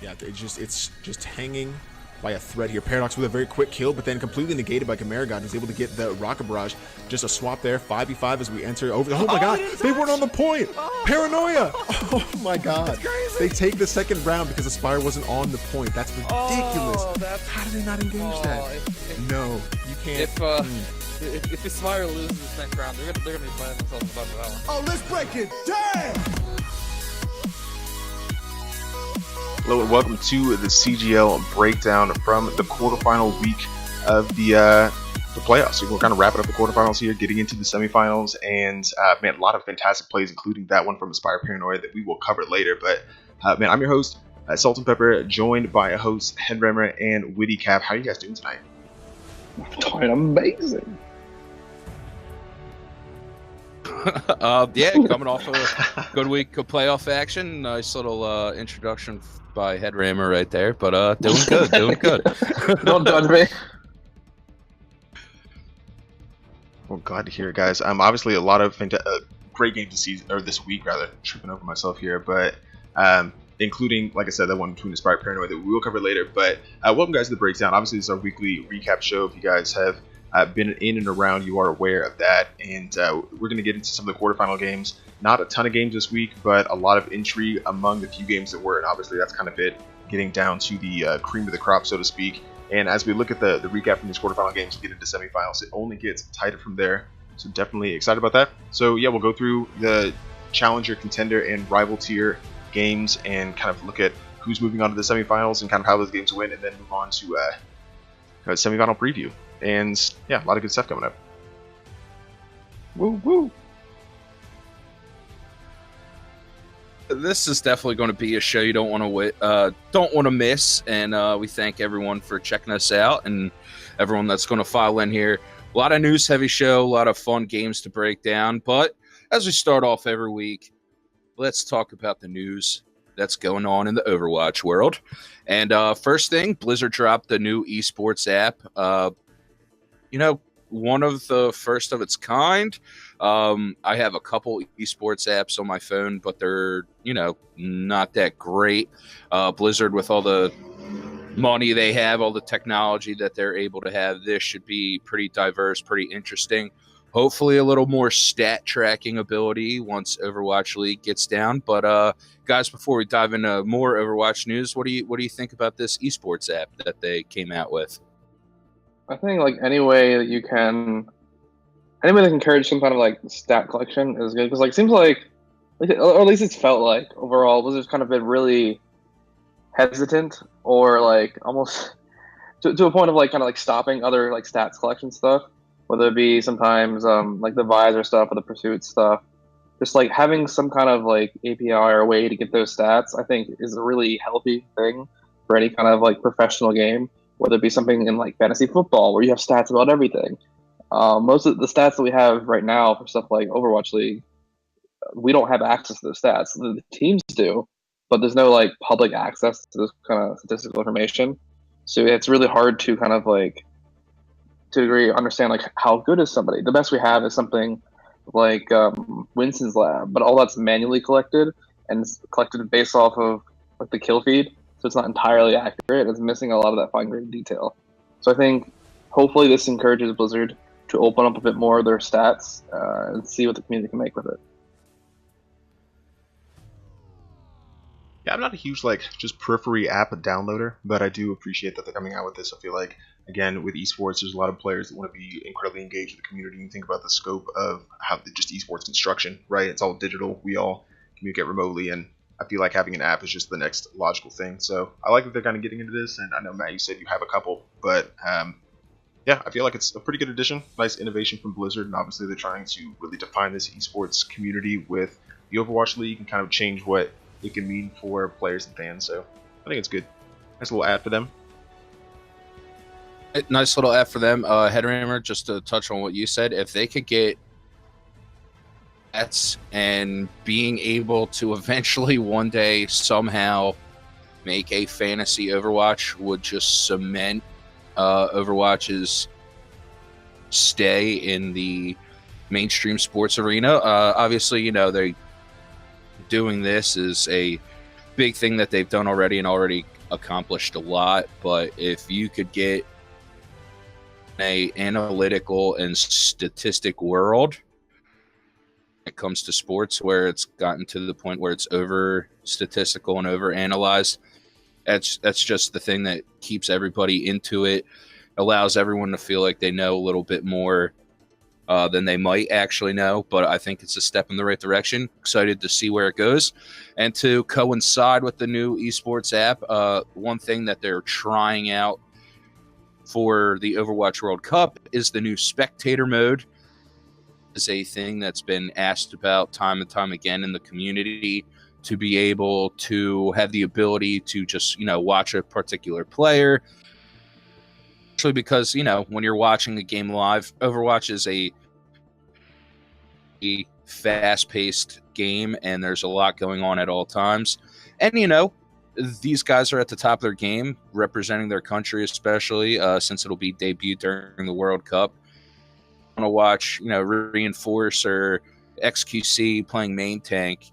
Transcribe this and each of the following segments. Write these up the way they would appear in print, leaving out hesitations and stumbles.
Yeah, it's just hanging by a thread here. Paradox with a very quick kill, but then completely negated by Camaragod, who's able to get the Rocket Barrage. Just a swap there, 5v5 as we enter over. Oh my god, they weren't on the point! Paranoia! Oh my god. They take the second round because Aspire wasn't on the point. That's ridiculous. How did they not engage that? No, you can't. If Aspire loses this next round, they're gonna be playing themselves above that one. Oh, let's break it down! Hello and welcome to the CGL breakdown from the quarterfinal week of the playoffs. So we're kind of wrapping up the quarterfinals here, getting into the semifinals, and man, a lot of fantastic plays, including that one from Aspire Paranoia that we will cover later. But man, I'm your host, Salt and Pepper, joined by a host, Headrammer and Witty Cap. How are you guys doing tonight? Doing amazing. Yeah, coming off a good week of playoff action. Nice little introduction by Headrammer right there, but doing good, doing good. Don't judge me. Well, glad to hear it, guys. Obviously a lot of great games this season, or this week rather. Tripping over myself here, but including, like I said, that one between Aspire Paranoia that we will cover later. But welcome, guys, to the breakdown. Obviously, this is our weekly recap show. If you guys have been in and around, you are aware of that, and we're going to get into some of the quarterfinal games. Not a ton of games this week, but a lot of intrigue among the few games that were, and obviously that's kind of it, getting down to the cream of the crop, so to speak. And as we look at the recap from these quarterfinal games, we get into semifinals. It only gets tighter from there, so definitely excited about that. So yeah, we'll go through the challenger, contender, and rival tier games and kind of look at who's moving on to the semifinals and kind of how those games went, and then move on to a semifinal preview. And yeah, a lot of good stuff coming up. Woo woo. This is definitely going to be a show you don't want to miss, and we thank everyone for checking us out and everyone that's going to file in here. A lot of news heavy show, a lot of fun games to break down. But as we start off every week, let's talk about the news that's going on in the Overwatch world. And first thing, Blizzard dropped the new esports app. One of the first of its kind. I have a couple esports apps on my phone, but they're, not that great. Blizzard, with all the money they have, all the technology that they're able to have, this should be pretty diverse, pretty interesting. Hopefully a little more stat tracking ability once Overwatch League gets down. But guys, before we dive into more Overwatch news, what do you think about this esports app that they came out with? I think any way that can encourage some kind of stat collection is good, because it seems like, or at least it's felt like overall Blizzard's kind of been really hesitant, or almost to a point of stopping other stats collection stuff, whether it be sometimes the visor stuff or the pursuit stuff. Just having some kind of API or way to get those stats, I think, is a really healthy thing for any kind of professional game. Whether it be something in fantasy football where you have stats about everything. Most of the stats that we have right now for stuff like Overwatch League, we don't have access to those stats. The teams do, but there's no public access to this kind of statistical information. So it's really hard to kind of to agree, understand how good is somebody. The best we have is something like Winston's Lab, but all that's manually collected and it's collected based off of the kill feed. So it's not entirely accurate. It's missing a lot of that fine-grained detail. So I think hopefully this encourages Blizzard to open up a bit more of their stats and see what the community can make with it. Yeah, I'm not a huge just periphery app downloader, but I do appreciate that they're coming out with this. I feel like, again, with esports, there's a lot of players that want to be incredibly engaged with the community. You think about the scope of how just esports construction, right? It's all digital. We all communicate remotely, and I feel like having an app is just the next logical thing. So I like that they're kind of getting into this, and I know, Matt, you said you have a couple, but yeah, I feel like it's a pretty good addition. Nice innovation from Blizzard, and obviously they're trying to really define this esports community with the Overwatch League and kind of change what it can mean for players and fans. So I think it's good. Nice little ad for them. Nice little app for them. Headrammer, just to touch on what you said, if they could get and being able to eventually one day somehow make a fantasy Overwatch would just cement Overwatch's stay in the mainstream sports arena. Obviously, they doing this is a big thing that they've done already and already accomplished a lot. But if you could get a analytical and statistic world when it comes to sports where it's gotten to the point where it's over statistical and over analyzed, that's just the thing that keeps everybody into it, allows everyone to feel like they know a little bit more than they might actually know. But I think it's a step in the right direction. Excited to see where it goes. And to coincide with the new esports app, one thing that they're trying out for the Overwatch World Cup is the new spectator mode. Is a thing that's been asked about time and time again in the community, to be able to have the ability to just, watch a particular player. Actually, because, when you're watching a game live, Overwatch is a fast-paced game, and there's a lot going on at all times. And, these guys are at the top of their game, representing their country, especially since it'll be debuted during the World Cup. I want to watch, Reinforce or XQC playing main tank.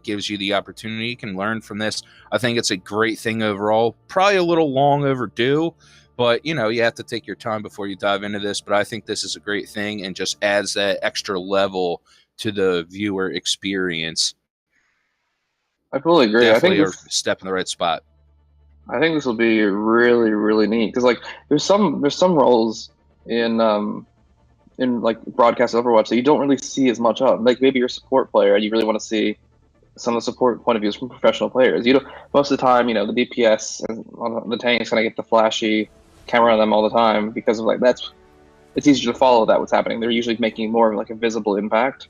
Gives you the opportunity. You can learn from this. I think it's a great thing overall. Probably a little long overdue, but you have to take your time before you dive into this. But I think this is a great thing and just adds that extra level to the viewer experience. I fully agree. Definitely I think a step in the right spot. I think this will be really, really neat because there's some roles in broadcast Overwatch that you don't really see as much of. Like maybe you're a support player and you really want to see some of the support point of views from professional players. Most of the time, the DPS and the tanks kind of get the flashy camera on them all the time because of it's easier to follow what's happening. They're usually making more of a visible impact.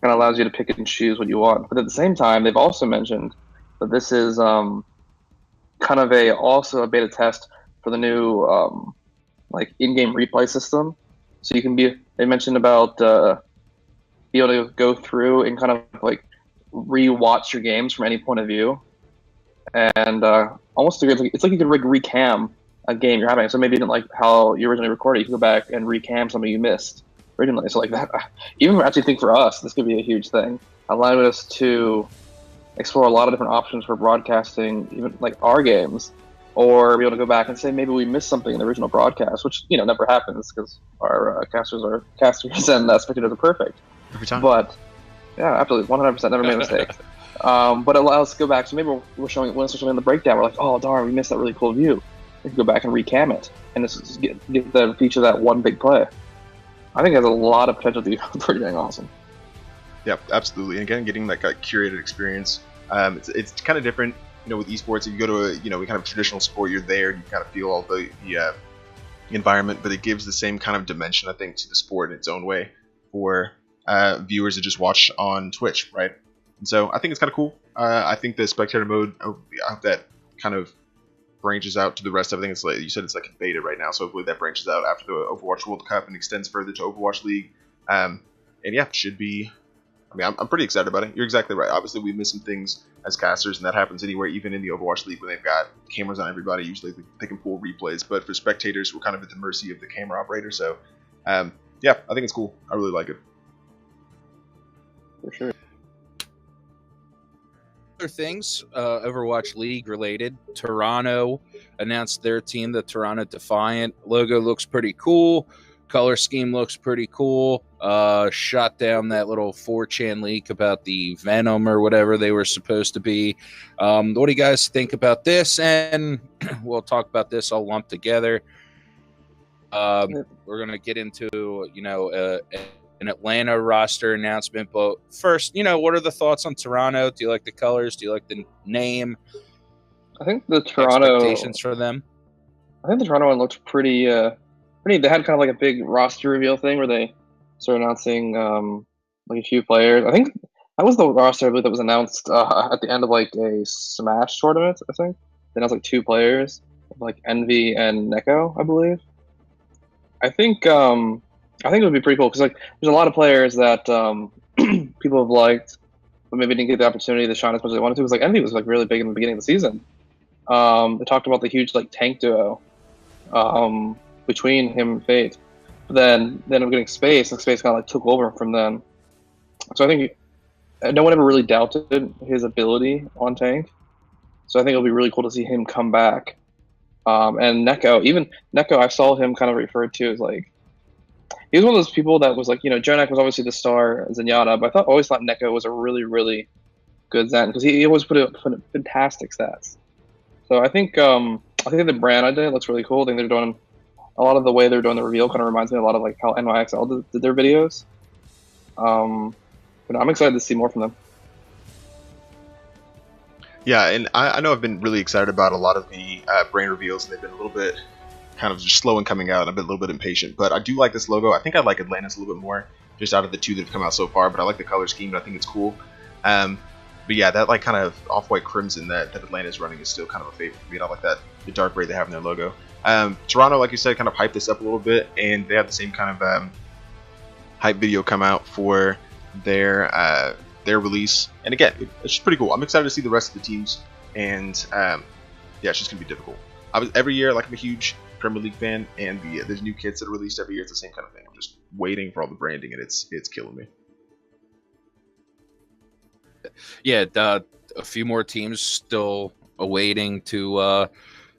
Kind of allows you to pick and choose what you want. But at the same time, they've also mentioned that this is kind of also a beta test for the new in-game replay system. So you can they mentioned about be able to go through and kind of re-watch your games from any point of view, and almost it's like you could recam a game you're having. So maybe you didn't like how you originally recorded, you can go back and recam something you missed originally. So that, even I actually think for us, this could be a huge thing, allowing us to explore a lot of different options for broadcasting, even our games, or be able to go back and say maybe we missed something in the original broadcast, which never happens because our casters and spectators are perfect Every time. But yeah, absolutely, 100%, never made a mistake. But it allows us to go back. So maybe once we're showing the breakdown, we're like, oh darn, we missed that really cool view. We can go back and recam it and just get the feature that one big play. I think it has a lot of potential to be pretty dang awesome. Yeah, absolutely. And again, getting that curated experience. It's kind of different, with esports. If you go to a kind of traditional sport, you're there, you kind of feel all the environment, but it gives the same kind of dimension, I think, to the sport in its own way for viewers to just watch on Twitch, right? And so I think it's kind of cool. I think the spectator mode, I hope that kind of branches out to the rest of everything. It's you said it's in beta right now, so hopefully that branches out after the Overwatch World Cup and extends further to Overwatch League. And yeah, should be. I'm pretty excited about it. You're exactly right. Obviously, we miss some things as casters, and that happens anywhere, even in the Overwatch League when they've got cameras on everybody. Usually they can pull replays, but for spectators, we're kind of at the mercy of the camera operator. So, yeah, I think it's cool. I really like it. For sure. Other things, Overwatch League related, Toronto announced their team, the Toronto Defiant. Logo looks pretty cool. Color scheme looks pretty cool. Shot down that little 4chan leak about the Venom or whatever they were supposed to be. What do you guys think about this? And we'll talk about this all lumped together. We're going to get into, an Atlanta roster announcement. But first, what are the thoughts on Toronto? Do you like the colors? Do you like the name? I think the Toronto expectations for them. I think the Toronto one looked pretty. They had kind of a big roster reveal thing where they started announcing a few players. I think that was the roster I believe that was announced at the end of a Smash tournament. I think they announced 2 players, Envy and Neko, I believe. I think it would be pretty cool because there's a lot of players that people have liked, but maybe didn't get the opportunity to shine as much as they wanted to. Because Envy was really big in the beginning of the season. They talked about the huge tank duo between him and Fate. But then ended up getting Space, and Space kind of took over from then. So I think no one ever really doubted his ability on tank. So I think it'll be really cool to see him come back. And Neko, even Neko, I saw him kind of referred to as like he was one of those people that was like, Jonak was obviously the star Zenyatta, but always thought Neko was a really, really good Zen because he always put up fantastic stats. So I think the brand idea looks really cool. I think they're doing a lot of the way they're doing the reveal kind of reminds me a lot of like how NYXL did their videos. But I'm excited to see more from them. Yeah, and I know I've been really excited about a lot of the brand reveals, and they've been a little bit kind of just slow in coming out. I've been a little bit impatient, but I do like this logo. I think I like Atlantis a little bit more, just out of the two that have come out so far, but I like the color scheme, and I think it's cool. But yeah, that like kind of off-white crimson that Atlantis running is still kind of a favorite for me. I like that, the dark gray they have in their logo. Toronto, like you said, kind of hyped this up a little bit, and they have the same kind of hype video come out for their release. And again, it's just pretty cool. I'm excited to see the rest of the teams, and yeah, it's just gonna be difficult. Every year, like, I'm a huge Premier League fan, and there's new kits that are released every year. It's the same kind of thing. I'm just waiting for all the branding, and it's killing me. Yeah, a few more teams still awaiting to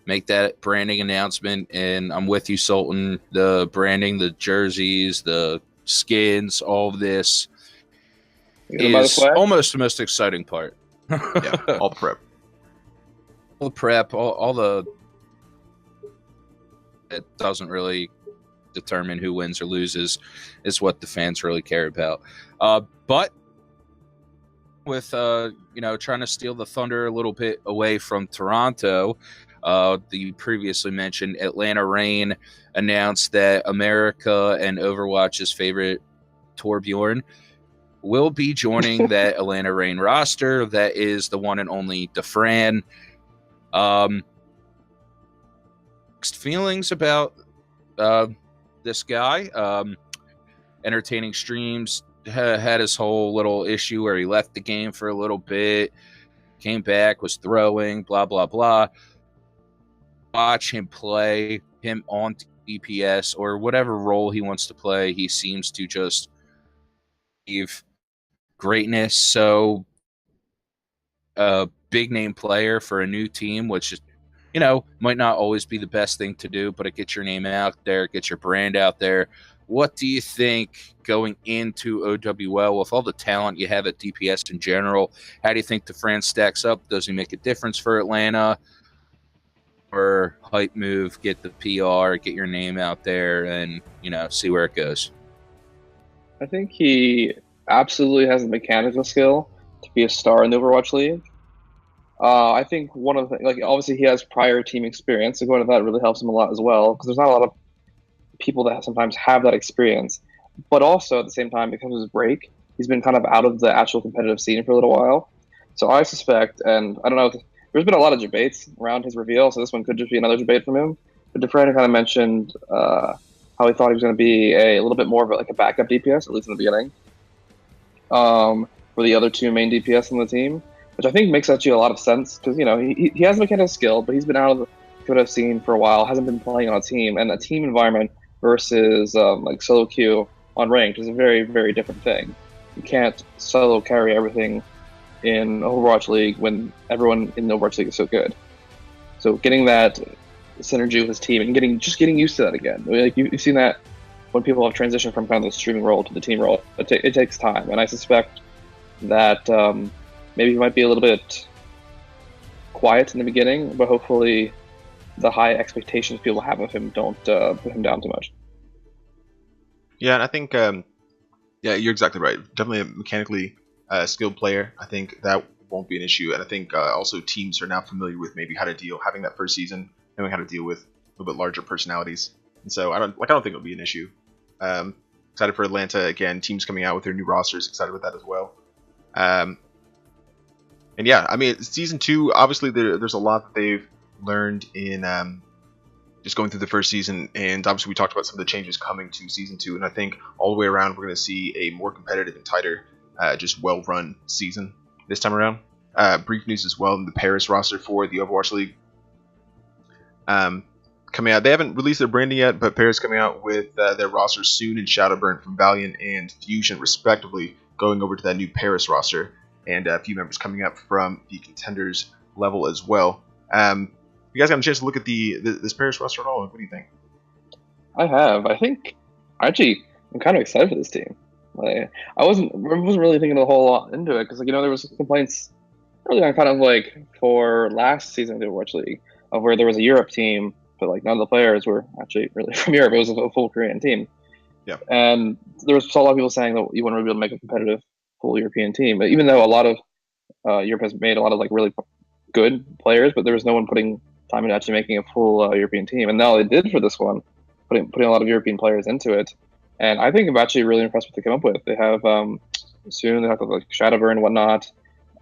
make that branding announcement, and I'm with you, Sultan. The branding, the jerseys, the skins, all of this is almost the most exciting part. Yeah, all the prep. All the prep, all the... It doesn't really determine who wins or loses, is what the fans really care about. But with trying to steal the thunder a little bit away from Toronto, the previously mentioned Atlanta Reign announced that America and Overwatch's favorite Torbjorn will be joining that Atlanta Reign roster. That is the one and only Defran. Mixed feelings about this guy. Entertaining streams. Had his whole little issue where he left the game for a little bit, came back, was throwing, blah, blah, blah. Watch him play, him on DPS or whatever role he wants to play. He seems to just give greatness. So a big name player for a new team, which is, might not always be the best thing to do, but it gets your name out there, gets your brand out there. What do you think going into OWL with all the talent you have at DPS in general? How do you think Defran stacks up? Does he make a difference for Atlanta? Or hype move, get the PR, get your name out there, and, see where it goes? I think he absolutely has the mechanical skill to be a star in the Overwatch League. I think one of the things, like, obviously he has prior team experience, so going to that really helps him a lot as well, because there's not a lot of people that sometimes have that experience. But also, at the same time, because of his break, he's been kind of out of the actual competitive scene for a little while. So I suspect, and I don't know, there's been a lot of debates around his reveal, so this one could just be another debate from him. But Defran kind of mentioned how he thought he was going to be a little bit more of a backup DPS, at least in the beginning, for the other two main DPS on the team, which I think makes actually a lot of sense because, he has mechanical skill, but he's been out of the competitive scene for a while, hasn't been playing on a team, and a team environment versus like solo queue on ranked is a very, very different thing. You can't solo carry everything in Overwatch League when everyone in the Overwatch League is so good. So getting that synergy with his team and getting used to that again. Like you've seen that when people have transitioned from kind of the streaming role to the team role. It takes time, and I suspect that maybe he might be a little bit quiet in the beginning, but hopefully the high expectations people have of him don't put him down too much. Yeah, and I think yeah, you're exactly right. Definitely a mechanically skilled player. I think that won't be an issue, and I think also teams are now familiar with maybe how to having that first season, knowing how to deal with a little bit larger personalities, and so I don't think it'll be an issue. Excited for Atlanta again. Teams coming out with their new rosters. Excited with that as well. And yeah, I mean, season 2. Obviously, there's a lot that they've learned in just going through the first season, and obviously we talked about some of the changes coming to season 2, and I think all the way around we're going to see a more competitive and tighter, just well-run season this time around. Brief news as well in the Paris roster for the Overwatch League coming out. They haven't released their branding yet, but Paris coming out with their roster soon, and Shadowburn from Valiant and Fusion respectively going over to that new Paris roster, and a few members coming up from the contenders level as well. You guys got a chance to look at this Paris roster at all? What do you think? I have. I think actually I'm kind of excited for this team. Like, I wasn't really thinking a whole lot into it because there was complaints early on, kind of like for last season of the Overwatch League, of where there was a Europe team, but like none of the players were actually really from Europe. It was a full Korean team. Yeah. And there was a lot of people saying that you wouldn't really be able to make a competitive full European team. But even though a lot of Europe has made a lot of like really good players, but there was no one putting time into actually making a full European team. And now they did for this one, putting a lot of European players into it. And I think I'm actually really impressed with what they came up with. They have soon they have like Shadowburn and whatnot.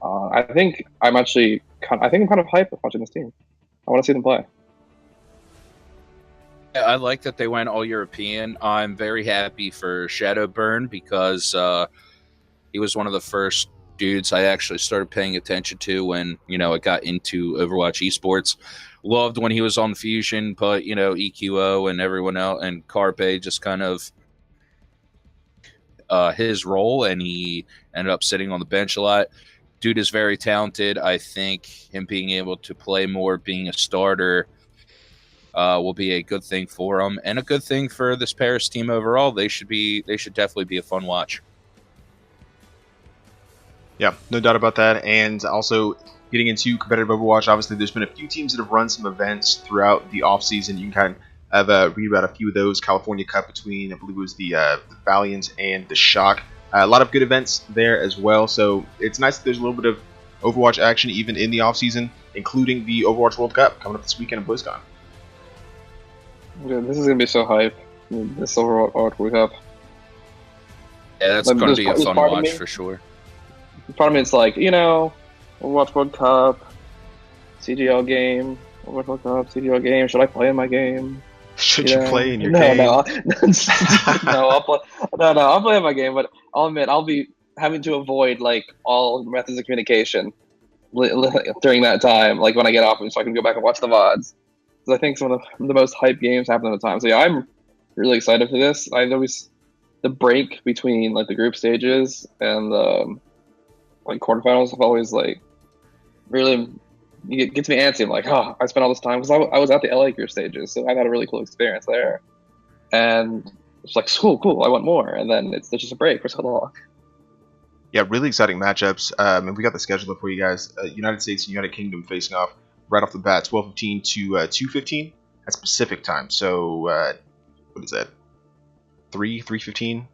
I think I'm kind of hyped watching this team. I want to see them play. Yeah, I like that they went all European. I'm very happy for Shadowburn because he was one of the first dudes I actually started paying attention to when I got into Overwatch esports. Loved when he was on Fusion, but EQO and everyone else and Carpe just kind of his role, and he ended up sitting on the bench a lot. Dude is very talented. I think him being able to play more, being a starter, will be a good thing for him and a good thing for this Paris team overall. They should definitely be a fun watch. Yeah, no doubt about that. And also getting into competitive Overwatch, obviously there's been a few teams that have run some events throughout the offseason. You can kind of read about a few of those. California Cup between, I believe it was the Valiant and the Shock. A lot of good events there as well. So it's nice that there's a little bit of Overwatch action even in the offseason, including the Overwatch World Cup coming up this weekend at BlizzCon. Yeah, this is going to be so hype. This Overwatch World Cup. Yeah, that's going to be a fun watch for sure. Part of me, it's like, Overwatch World Cup, CGL game, Overwatch World Cup, CGL game. Should I play in my game? Should you play in your game? No, I'll play in my game, but I'll admit I'll be having to avoid like all methods of communication during that time, like when I get off, so I can go back and watch the VODs. Because I think some of the most hype games happen at the time. So yeah, I'm really excited for this. The break between like the group stages and like quarterfinals have always like really gets me antsy. I'm like, I spent all this time because I was at the LA group stages, so I've had a really cool experience there. And it's like, cool, I want more. And then it's just a break for so long. Yeah, really exciting matchups. And we got the schedule up for you guys. United States and United Kingdom facing off right off the bat, 12:15 to 2:15 at Pacific time. So what is that? 3:15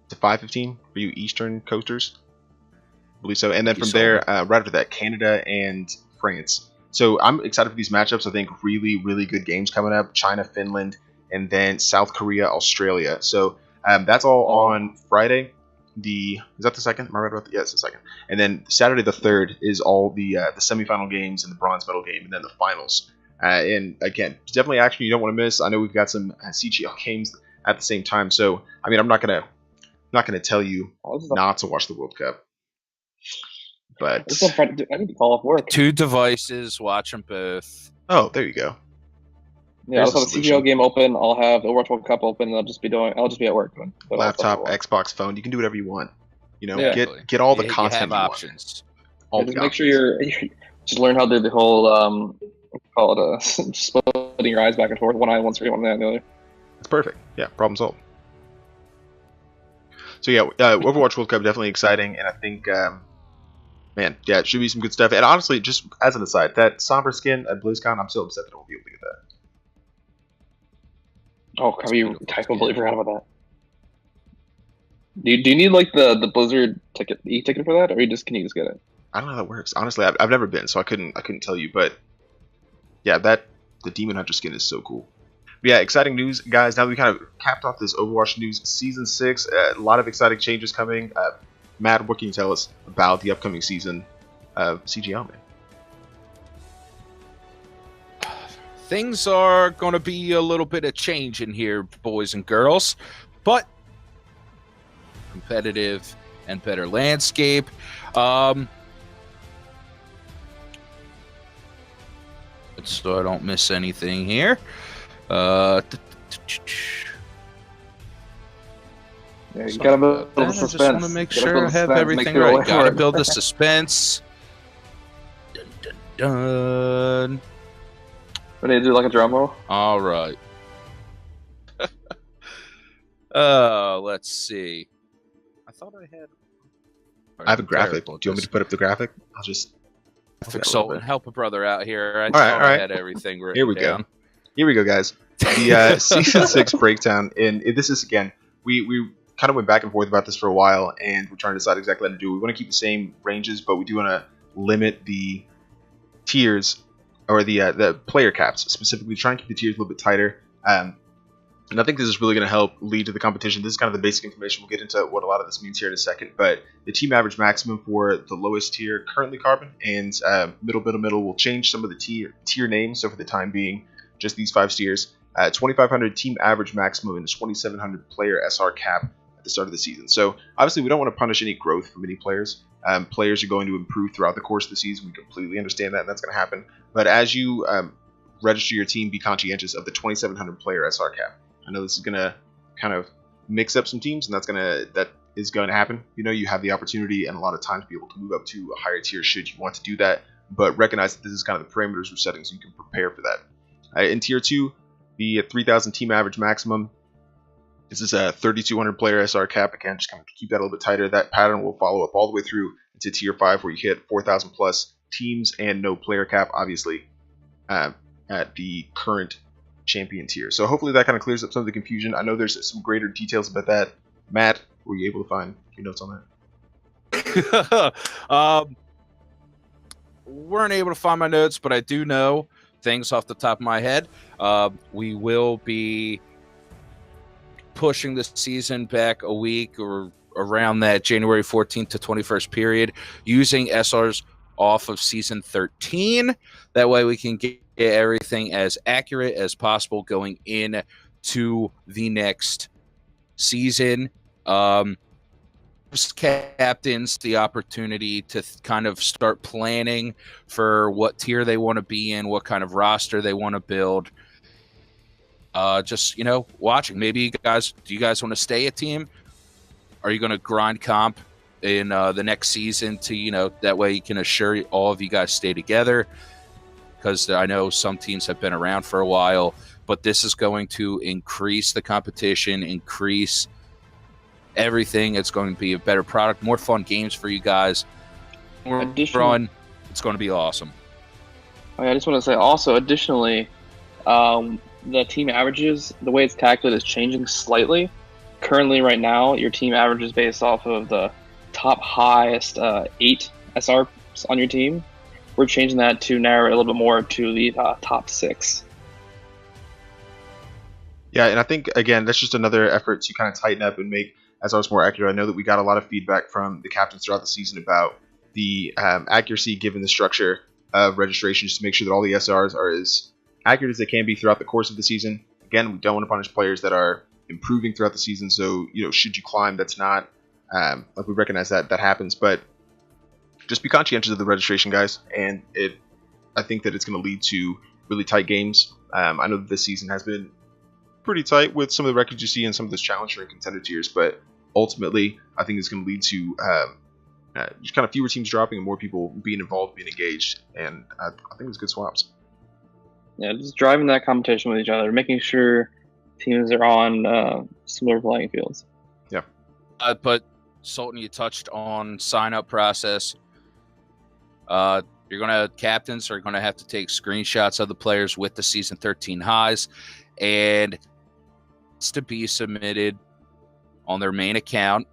to 5:15 for you Eastern coasters, I believe so. And then from there, right after that, Canada and France. So I'm excited for these matchups. I think really, really good games coming up. China, Finland, and then South Korea, Australia. So that's all on Friday. Is that the second? Am I right about that? Yeah, it's the second. And then Saturday the 3rd is all the semifinal games and the bronze medal game, and then the finals. And again, definitely action you don't want to miss. I know we've got some CGL games at the same time. So I mean, I'm not gonna tell you not to watch the World Cup. But I need to call off work. 2 devices, watch them both. Oh, there you go. Yeah, I'll have the CGL game open. I'll have the Overwatch World Cup open. And I'll just be at work. Laptop, Xbox, phone. You can do whatever you want. Yeah. Get all the content you options. Want. Just make sure you just learn how to do the whole splitting your eyes back and forth. One eye, one screen, one eye, the other. That's perfect. Yeah, problem solved. So yeah, Overwatch World Cup definitely exciting, and I think. Man, yeah, it should be some good stuff. And honestly, just as an aside, that Sombra skin at BlizzCon, I'm so upset that I won't be able to get that. I completely forgot about that. Do you need like the Blizzard e-ticket for that, or can you just get it? I don't know how that works. Honestly, I've never been, so I couldn't tell you. But yeah, the Demon Hunter skin is so cool. But yeah, exciting news, guys. Now that we kind of capped off this Overwatch news season 6, a lot of exciting changes coming. Matt, what can you tell us about the upcoming season of CGL, man? Things are going to be a little bit of change in here, boys and girls, but competitive and better landscape. So I don't miss anything here. Yeah, you Sorry gotta build about the that. suspense. I just want to make Gotta sure build I the have suspense, make everything people right. wait Gotta for it. build the suspense. Dun, dun, dun. We need to do like a drum roll. All right. Let's see. I thought I had. I have a graphic. Do Terrible at you want me this. to put up the graphic? I'll just Consultant, help a brother out here. I All thought right. I had everything written Here we go. down. Here we go, guys. The season 6 breakdown, and this is again, we kind of went back and forth about this for a while, and we're trying to decide exactly how to do it. We want to keep the same ranges, but we do want to limit the tiers or the player caps, specifically try and keep the tiers a little bit tighter. And I think this is really going to help lead to the competition. This is kind of the basic information. We'll get into what a lot of this means here in a second. But the team average maximum for the lowest tier, currently Carbon, and middle will change some of the tier names. So for the time being, just these 5 tiers. 2,500 team average maximum and 2,700 player SR cap at the start of the season. So obviously we don't want to punish any growth from any players. Players are going to improve throughout the course of the season. We completely understand that, and that's going to happen. But as you register your team, be conscientious of the 2,700 player SR cap. I know this is gonna kind of mix up some teams, and that is going to happen. You know, you have the opportunity and a lot of time to be able to move up to a higher tier should you want to do that. But recognize that this is kind of the parameters we're setting, so you can prepare for that. In tier 2, the 3,000 team average maximum. This is a 3,200 player SR cap. Again, just kind of keep that a little bit tighter. That pattern will follow up all the way through into tier 5, where you hit 4,000 plus teams and no player cap, obviously, at the current champion tier. So hopefully that kind of clears up some of the confusion. I know there's some greater details about that. Matt, were you able to find your notes on that? Weren't able to find my notes, but I do know things off the top of my head. We will be pushing the season back a week or around that January 14th to 21st period, using SRs off of season 13. That way we can get everything as accurate as possible going in to the next season. Captains the opportunity to kind of start planning for what tier they want to be in, what kind of roster they want to build. Just, watching. Maybe do you guys want to stay a team? Are you going to grind comp in the next season to, that way you can assure all of you guys stay together? Because I know some teams have been around for a while, but this is going to increase the competition, increase everything. It's going to be a better product, more fun games for you guys. It's going to be awesome. I just want to say also, additionally, the team averages, the way it's calculated is changing slightly. Currently, right now, your team average is based off of the top highest 8 SRs on your team. We're changing that to narrow it a little bit more to the top 6. Yeah, and I think, again, that's just another effort to kind of tighten up and make SRs more accurate. I know that we got a lot of feedback from the captains throughout the season about the accuracy given the structure of registration, just to make sure that all the SRs are as accurate as they can be throughout the course of the season. Again, we don't want to punish players that are improving throughout the season, so, should you climb, that's not, like, we recognize that happens, but just be conscientious of the registration, guys, and I think that it's going to lead to really tight games. I know that this season has been pretty tight with some of the records you see in some of those challenger and contender tiers, but ultimately, I think it's going to lead to just kind of fewer teams dropping and more people being involved, being engaged, and I think it's good swaps. Yeah, just driving that competition with each other, making sure teams are on similar playing fields. Yeah. But Sultan, you touched on sign-up process. Captains are going to have to take screenshots of the players with the season 13 highs, and it's to be submitted on their main account.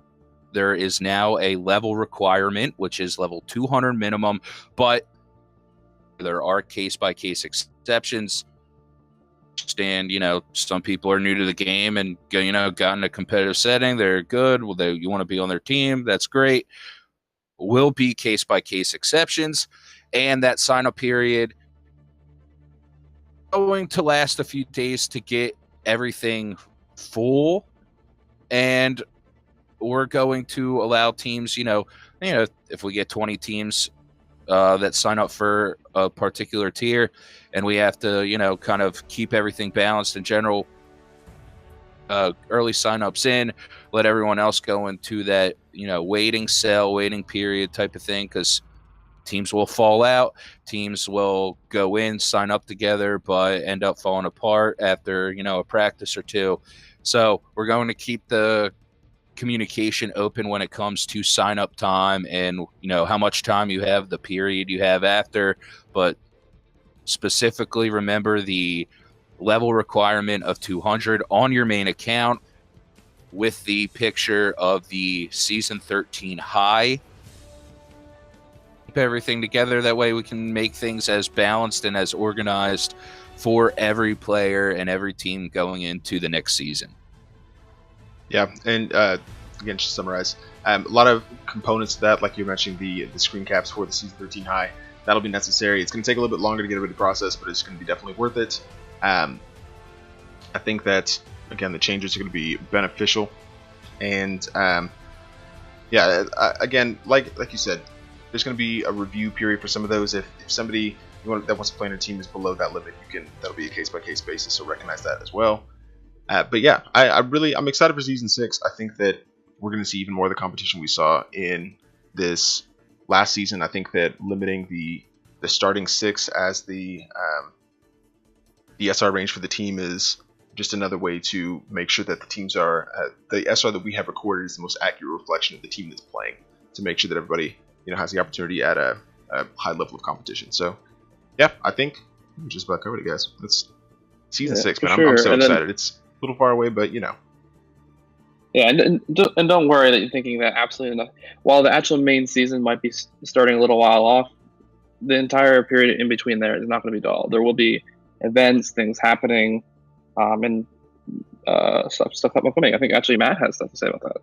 There is now a level requirement, which is level 200 minimum, but there are case-by-case exceptions. And some people are new to the game and got in a competitive setting. They're good. Well, you want to be on their team. That's great. Will be case-by-case exceptions, and that sign-up period going to last a few days to get everything full, and we're going to allow teams, if we get 20 teams that sign up for a particular tier, and we have to, kind of keep everything balanced in general. early signups in, let everyone else go into that, waiting sale, waiting period type of thing, because teams will fall out. Teams will go in, sign up together, but end up falling apart after, a practice or two. So we're going to keep the communication open when it comes to sign up time and, how much time you have, the period you have after. But specifically, remember the level requirement of 200 on your main account with the picture of the season 13 high. Keep everything together. That way we can make things as balanced and as organized for every player and every team going into the next season. Yeah, and again, just to summarize, a lot of components to that, like you mentioned, the screen caps for the season 13 high, that'll be necessary. It's going to take a little bit longer to get everybody processed, but it's going to be definitely worth it. I think that, again, the changes are going to be beneficial, and yeah, again, like you said, there's going to be a review period for some of those. If somebody that wants to play on a team is below that limit, that'll be a case by case basis. So recognize that as well. But yeah, I'm excited for season 6. I think that we're going to see even more of the competition we saw in this last season. I think that limiting the starting 6 as the SR range for the team is just another way to make sure that the teams are the SR that we have recorded is the most accurate reflection of the team that's playing, to make sure that everybody has the opportunity at a high level of competition. So yeah, I think we just about covered it, guys. That's season 6, man. I'm so excited. It's a little far away, but Yeah, and don't worry that you're thinking that absolutely nothing. While the actual main season might be starting a little while off, the entire period in between there is not going to be dull. There will be events, things happening, and stuff upcoming. I think actually Matt has stuff to say about that.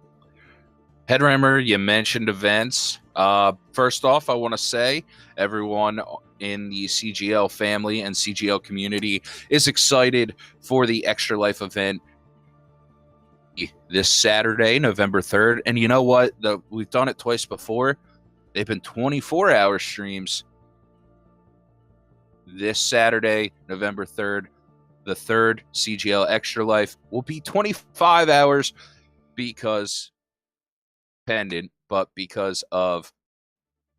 Headrammer, you mentioned events. First off, I want to say everyone in the CGL family and CGL community is excited for the Extra Life event this Saturday, November 3rd. And you know what? We've done it twice before. They've been 24-hour streams. This Saturday, November 3rd, the third CGL Extra Life will be 25 hours because of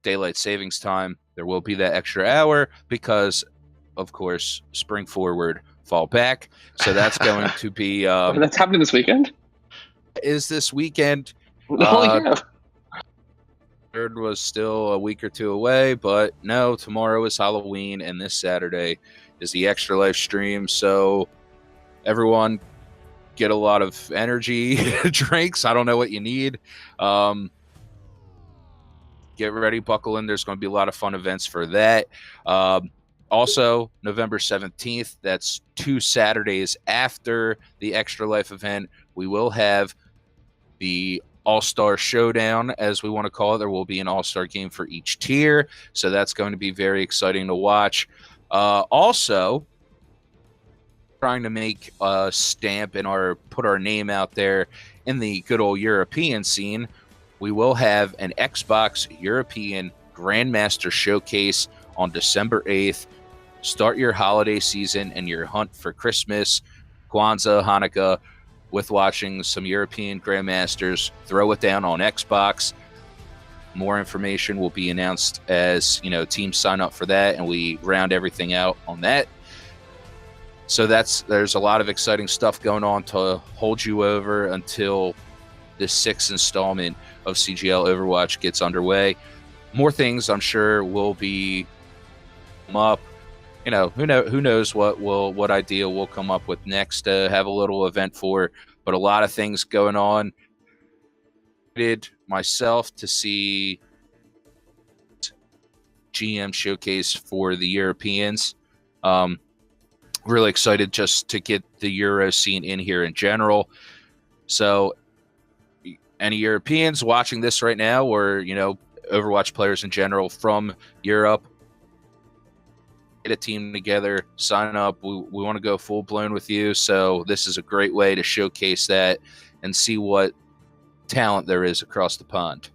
daylight savings time, there will be that extra hour because, of course, spring forward, fall back. So that's going to be. That's happening this weekend? Is this weekend? Third was still a week or two away, but no, tomorrow is Halloween, and this Saturday is the Extra Life stream. So everyone get a lot of energy drinks. I don't know what you need. Get ready, buckle in. There's going to be a lot of fun events for that. Also, November 17th, that's 2 Saturdays after the Extra Life event, we will have the All-Star Showdown, as we want to call it. There will be an All-Star game for each tier, so that's going to be very exciting to watch. Also, trying to make a stamp and put our name out there in the good old European scene, we will have an Xbox European Grandmaster Showcase on December 8th. Start your holiday season and your hunt for Christmas, Kwanzaa, Hanukkah, with watching some European Grandmasters. Throw it down on Xbox. More information will be announced as, teams sign up for that, and we round everything out on that. So there's a lot of exciting stuff going on to hold you over until this 6th installment of CGL Overwatch gets underway. More things, I'm sure, will be up. Who knows what idea we'll come up with next to have a little event for, but a lot of things going on. Myself to see GM showcase for the Europeans. Really excited just to get the Euro scene in here in general. So any Europeans watching this right now, or Overwatch players in general from Europe, get a team together, sign up. We want to go full blown with you. So this is a great way to showcase that and see what talent there is across the pond.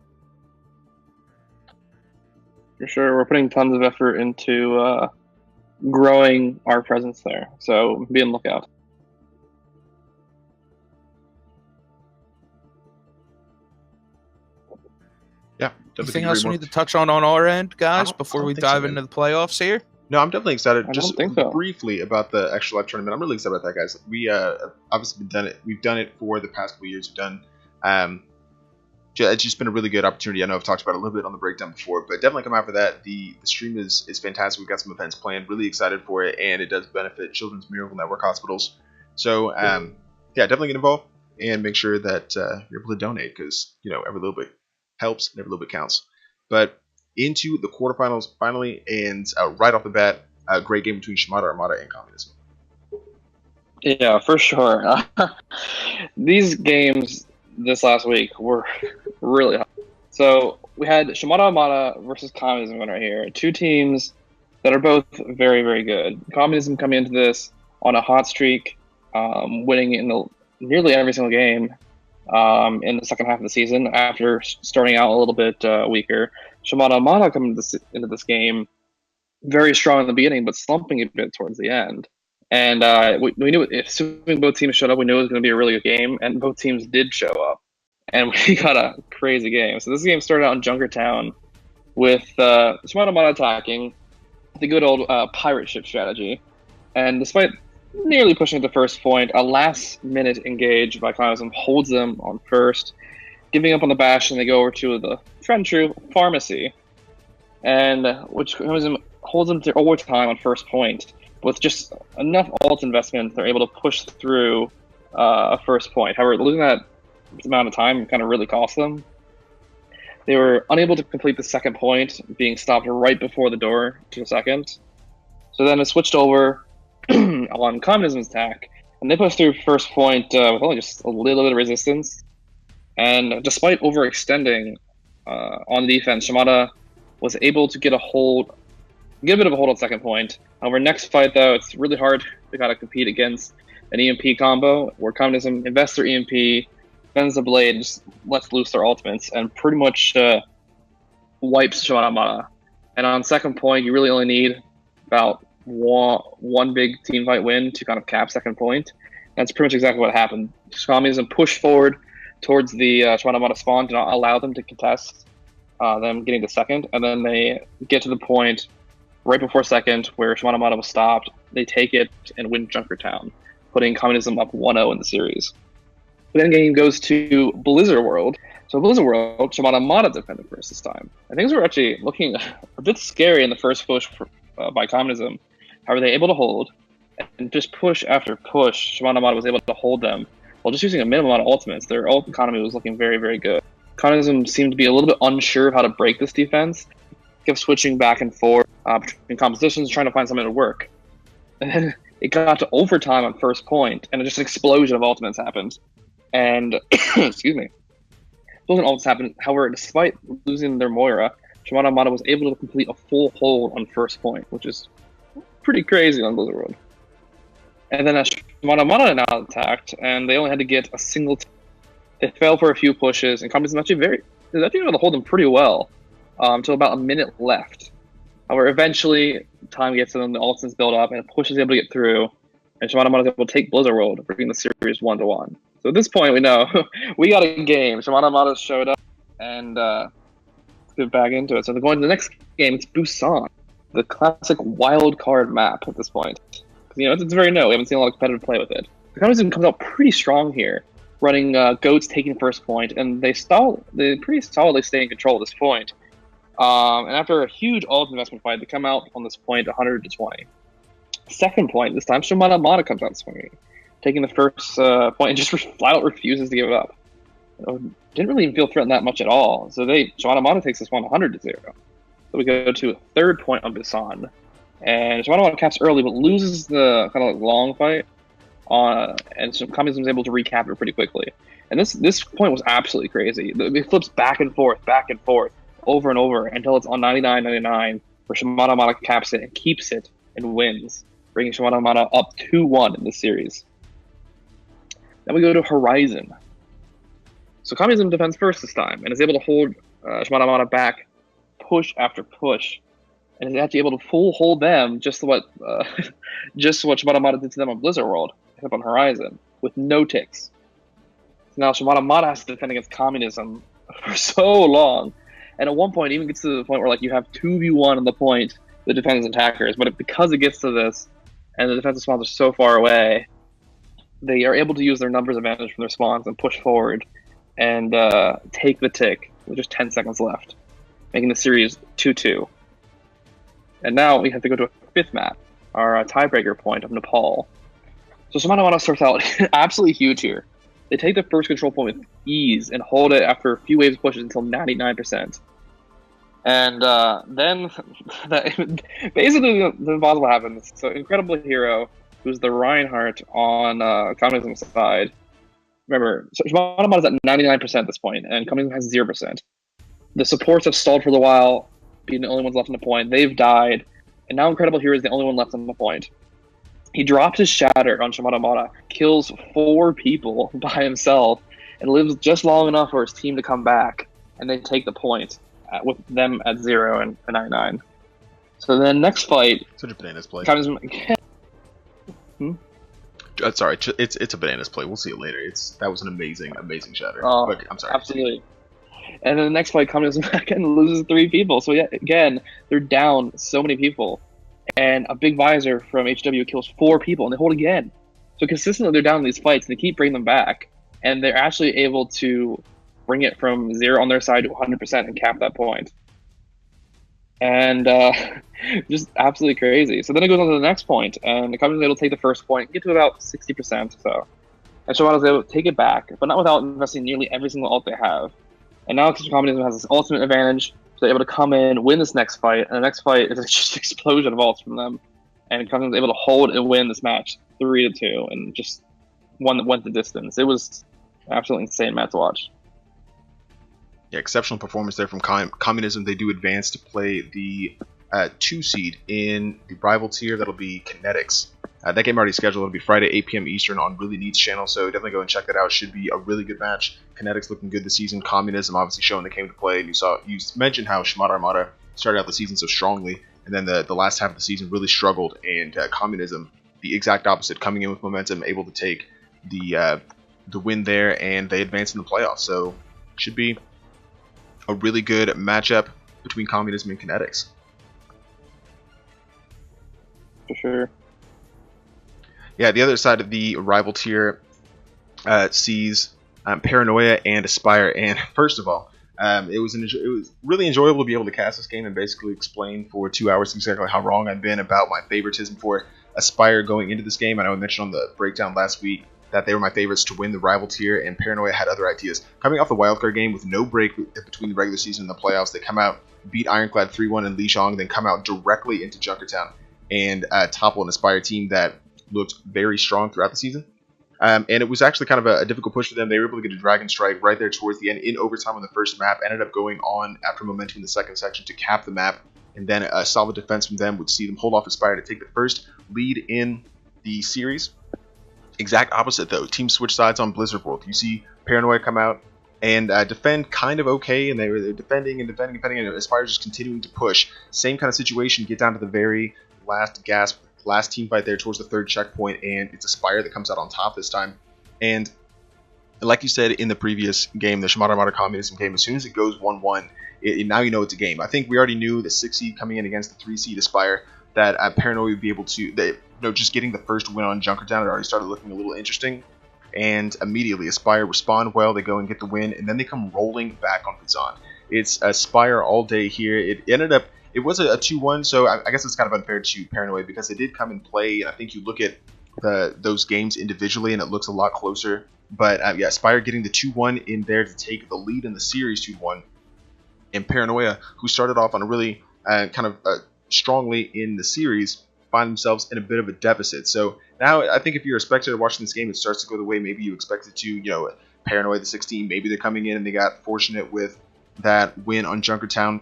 For sure. We're putting tons of effort into growing our presence there. So be on the lookout. Anything else we need to touch on our end, guys, before we dive into the playoffs here? No, I'm definitely excited. I Just don't think so. briefly about the Extra Life tournament. I'm really excited about that, guys. We obviously done it. We've done it for the past couple years. We've done. It's just been a really good opportunity. I know I've talked about it a little bit on the breakdown before, but definitely come out for that. The stream is fantastic. We've got some events planned. Really excited for it, and it does benefit Children's Miracle Network hospitals. So yeah, definitely get involved and make sure that you're able to donate, because every little bit helps and every little bit counts. But into the quarterfinals finally, and right off the bat, a great game between Shimada Armada and Communism. Yeah, for sure. These games this last week were really hot. So we had Shimada Armada versus Communism right here. Two teams that are both very, very good. Communism coming into this on a hot streak, winning in nearly every single game in the second half of the season after starting out a little bit weaker. Shimada Armada coming into this game very strong in the beginning, but slumping a bit towards the end. And we knew, assuming both teams showed up, we knew it was going to be a really good game, and both teams did show up. And we got a crazy game. So this game started out in Junkertown with Shimada Armada attacking the good old pirate ship strategy. And despite nearly pushing the first point, a last-minute engage by Communism holds them on first. Giving up on the bash, and they go over to the Friend True Pharmacy, and which Communism holds them to overtime on first point. With just enough alt investment, they're able to push through a first point. However, losing that amount of time kind of really cost them. They were unable to complete the second point, being stopped right before the door to the second. So then it switched over on Communism's attack, and they pushed through first point with only just a little bit of resistance. And despite overextending on the defense, Shimada was able to get a bit of a hold on second point. However, next fight, though, it's really hard to kind of compete against an EMP combo where Communism invests their EMP, bends the blade, just lets loose their ultimates, and pretty much wipes Shimada Armada. And on second point, you really only need about one big team fight win to kind of cap second point. That's pretty much exactly what happened. Communism pushed forward towards the Shimada Armada spawn, to not allow them to contest them getting the second, and then they get to the point right before second where Shimada Armada was stopped. They take it and win Junkertown, putting Communism up 1-0 in the series. The then game goes to Blizzard World. So Blizzard World, Shimada Armada defended first this time. And things were actually looking a bit scary in the first push by Communism. However, they were able to hold, and just push after push, Shimada Armada was able to hold them while just using a minimum amount of ultimates. Their ult economy was looking very, very good. Communism seemed to be a little bit unsure of how to break this defense, kept switching back and forth between compositions, trying to find something to work. And then it got to overtime on first point, and just an explosion of ultimates happened. And, excuse me, explosion of ultimates happened. However, despite losing their Moira, Shimada Armada was able to complete a full hold on first point, which is pretty crazy on Blizzard World. And then Shimada Armada now attacked, and they only had to get a single. They fell for a few pushes, and Communism was actually able to hold them pretty well until about a minute left. However, eventually, time gets to them, the ultimates build up, and a push is able to get through, and Shimada Armada is able to take Blizzard World, bringing the series 1-1. So at this point, we know we got a game. Shimada Armada showed up, and let's get back into it. So they're going to the next game. It's Busan, the classic wild card map at this point. It's very new. We haven't seen a lot of competitive play with it. The Communism comes out pretty strong here, running Goats taking first point, and they pretty solidly stay in control at this point. And after a huge ult investment fight, they come out on this point 100-20. Second point, this time Shimada Armada comes out swinging, taking the first point and just flat out refuses to give it up. Didn't really even feel threatened that much at all. So Shimada Armada takes this one 100-0. So we go to a third point on Busan. And Shimada Armada caps early, but loses the kind of long fight. And so Communism is able to recap it pretty quickly. And this point was absolutely crazy. It flips back and forth, over and over until it's on 99-99, where Shimada Armada caps it and keeps it and wins, bringing Shimada Armada up 2-1 in the series. Then we go to Horizon. So Communism defends first this time and is able to hold Shimada Armada back push after push, and is actually able to full hold them just what Shimada Armada did to them on Blizzard World, except on Horizon, with no ticks. So now Shimada Armada has to defend against Communism for so long, And at one point, it even gets to the point where like you have 2v1 on the point, the defense attackers. But because it gets to this, and the defensive spawns are so far away, they are able to use their numbers advantage from their spawns and push forward and take the tick with just 10 seconds left, making the series 2-2. And now we have to go to a fifth map, our tiebreaker point of Nepal. So Shimano starts out absolutely huge here. They take the first control point with ease and hold it after a few waves pushes until 99%. And then basically the impossible happens. So Incredible Hero, who's the Reinhardt on Communism's side. Remember, Shimano is at 99% at this point, and Communism has 0%. The supports have stalled for a while, being the only ones left on the point. They've died, and now Incredible Hero is the only one left on the point. He drops his Shatter on Shimada, kills 4 people by himself, and lives just long enough for his team to come back, and they take the point with them at 0 and 99. So then next fight, Such a bananas play. Communism. Sorry, it's a bananas play. We'll see it later. That was an amazing shatter. Oh, But I'm sorry. Absolutely. And then the next fight, Communism again loses 3 people. So yeah, again, they're down so many people. And a big visor from HW kills 4 people, and they hold again. So consistently, they're down in these fights, and they keep bringing them back. And they're actually able to bring it from 0 on their side to 100% and cap that point. And just absolutely crazy. So then it goes on to the next point, and the Communism is able to take the first point, get to about 60% or so. And Shimada is able to take it back, but not without investing nearly every single ult they have. And now Communism has this ultimate advantage, so they're able to come in, win this next fight, and the next fight is just an explosion of ults from them. And Communism is able to hold and win this match 3-2, and just one that went the distance. It was an absolutely insane match to watch. Yeah, exceptional performance there from Communism. They do advance to play the 2 seed in the rival tier. That'll be Kinetics. That game already scheduled. It'll be Friday, 8 p.m. Eastern on Really Neat's channel, so definitely go and check that out. Should be a really good match. Kinetics looking good this season. Communism obviously showing they came to play. And you mentioned how Shimada Armada started out the season so strongly, and then the last half of the season really struggled. And Communism, the exact opposite, coming in with momentum, able to take the win there, and they advance in the playoffs. So should be a really good matchup between Communism and Kinetics. For sure. Yeah, the other side of the rival tier sees Paranoia and Aspire. And first of all, it was really enjoyable to be able to cast this game and basically explain for 2 hours exactly how wrong I've been about my favoritism for Aspire going into this game. I know I mentioned on the breakdown last week that they were my favorites to win the rival tier, and Paranoia had other ideas. Coming off the wildcard game with no break between the regular season and the playoffs, they come out, beat Ironclad 3-1 in Lijiang, then come out directly into Junkertown and topple an Aspire team that looked very strong throughout the season. And it was actually kind of a difficult push for them. They were able to get a Dragon Strike right there towards the end in overtime on the first map, ended up going on after momentum in the second section to cap the map, and then a solid defense from them would see them hold off Aspire to take the first lead in the series. Exact opposite though, team switch sides on Blizzard World. You see Paranoia come out and defend kind of okay, and they're defending, and Aspire just continuing to push. Same kind of situation, get down to the very last gasp, last team fight there towards the 3rd checkpoint, and it's Aspire that comes out on top this time. And like you said in the previous game, the Shimada Armada Communism game, as soon as it goes 1-1, now you know it's a game. I think we already knew the 6 seed coming in against the 3 seed Aspire that Paranoia would be able to, just getting the first win on Junkertown, it already started looking a little interesting. And immediately Aspire respond well, they go and get the win, and then they come rolling back on Kazan. It's Aspire all day here. It was a 2-1, so I guess it's kind of unfair to Paranoia because they did come and play, and I think you look at those games individually and it looks a lot closer. But yeah, Aspire getting the 2-1 in there to take the lead in the series 2-1. And Paranoia, who started off on a really strongly in the series, find themselves in a bit of a deficit. So now I think if you're a spectator watching this game, it starts to go the way maybe you expect it to. Paranoia the 16, maybe they're coming in and they got fortunate with that win on Junkertown.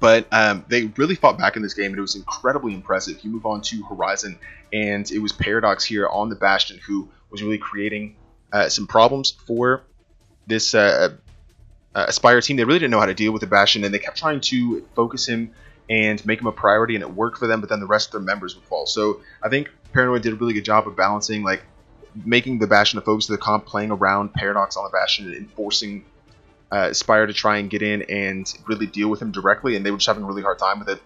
But they really fought back in this game, and it was incredibly impressive. You move on to Horizon, and it was Paradox here on the Bastion who was really creating some problems for this Aspire team. They really didn't know how to deal with the Bastion, and they kept trying to focus him and make him a priority, and it worked for them, but then the rest of their members would fall. So I think Paranoid did a really good job of balancing, making the Bastion a focus of the comp, playing around Paradox on the Bastion and enforcing Aspire to try and get in and really deal with him directly, and they were just having a really hard time with it.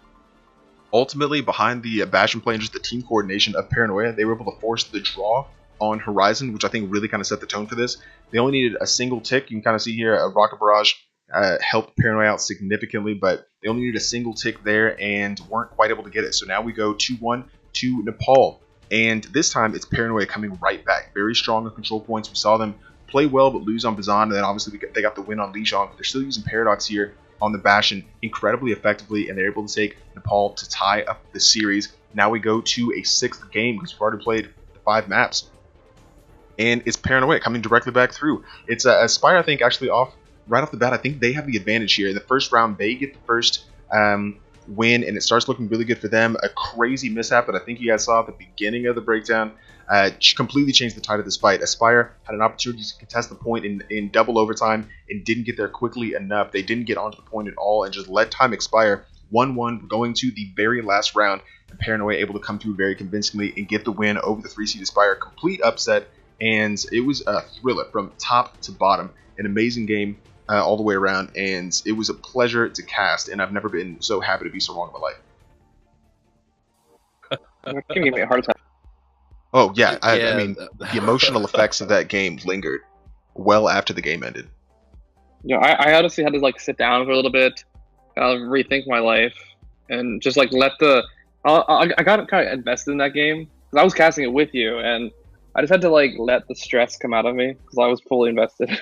Ultimately, behind the Bastion play and just the team coordination of Paranoia, they were able to force the draw on Horizon, which I think really kind of set the tone for this. They only needed a single tick. You can kind of see here a Rocket Barrage helped Paranoia out significantly, but they only needed a single tick there and weren't quite able to get it. So now we go 2-1 to Nepal. And this time it's Paranoia coming right back. Very strong on control points. We saw them play well but lose on Bazan, and then obviously they got the win on Lijiang. They're still using Paradox here on the Bastion incredibly effectively, and they're able to take Nepal to tie up the series. Now we go to a 6th game because we've already played the 5 maps. And it's Paranoia coming directly back through. It's Aspire, I think, actually right off the bat. I think they have the advantage here. In the first round, they get the first win, and it starts looking really good for them. A crazy mishap that I think you guys saw at the beginning of the breakdown completely changed the tide of this fight. Aspire had an opportunity to contest the point in double overtime and didn't get there quickly enough. They didn't get onto the point at all and just let time expire. 1-1 going to the very last round, and Paranoia able to come through very convincingly and get the win over the 3-seed Aspire. Complete upset, and it was a thriller from top to bottom. An amazing game all the way around, and it was a pleasure to cast, and I've never been so happy to be so wrong in my life. You're giving me a hard time. Oh, yeah. I mean, the emotional effects of that game lingered well after the game ended. I honestly had to like sit down for a little bit, rethink my life, and just like let the. I got kind of invested in that game because I was casting it with you, and I just had to like let the stress come out of me because I was fully invested.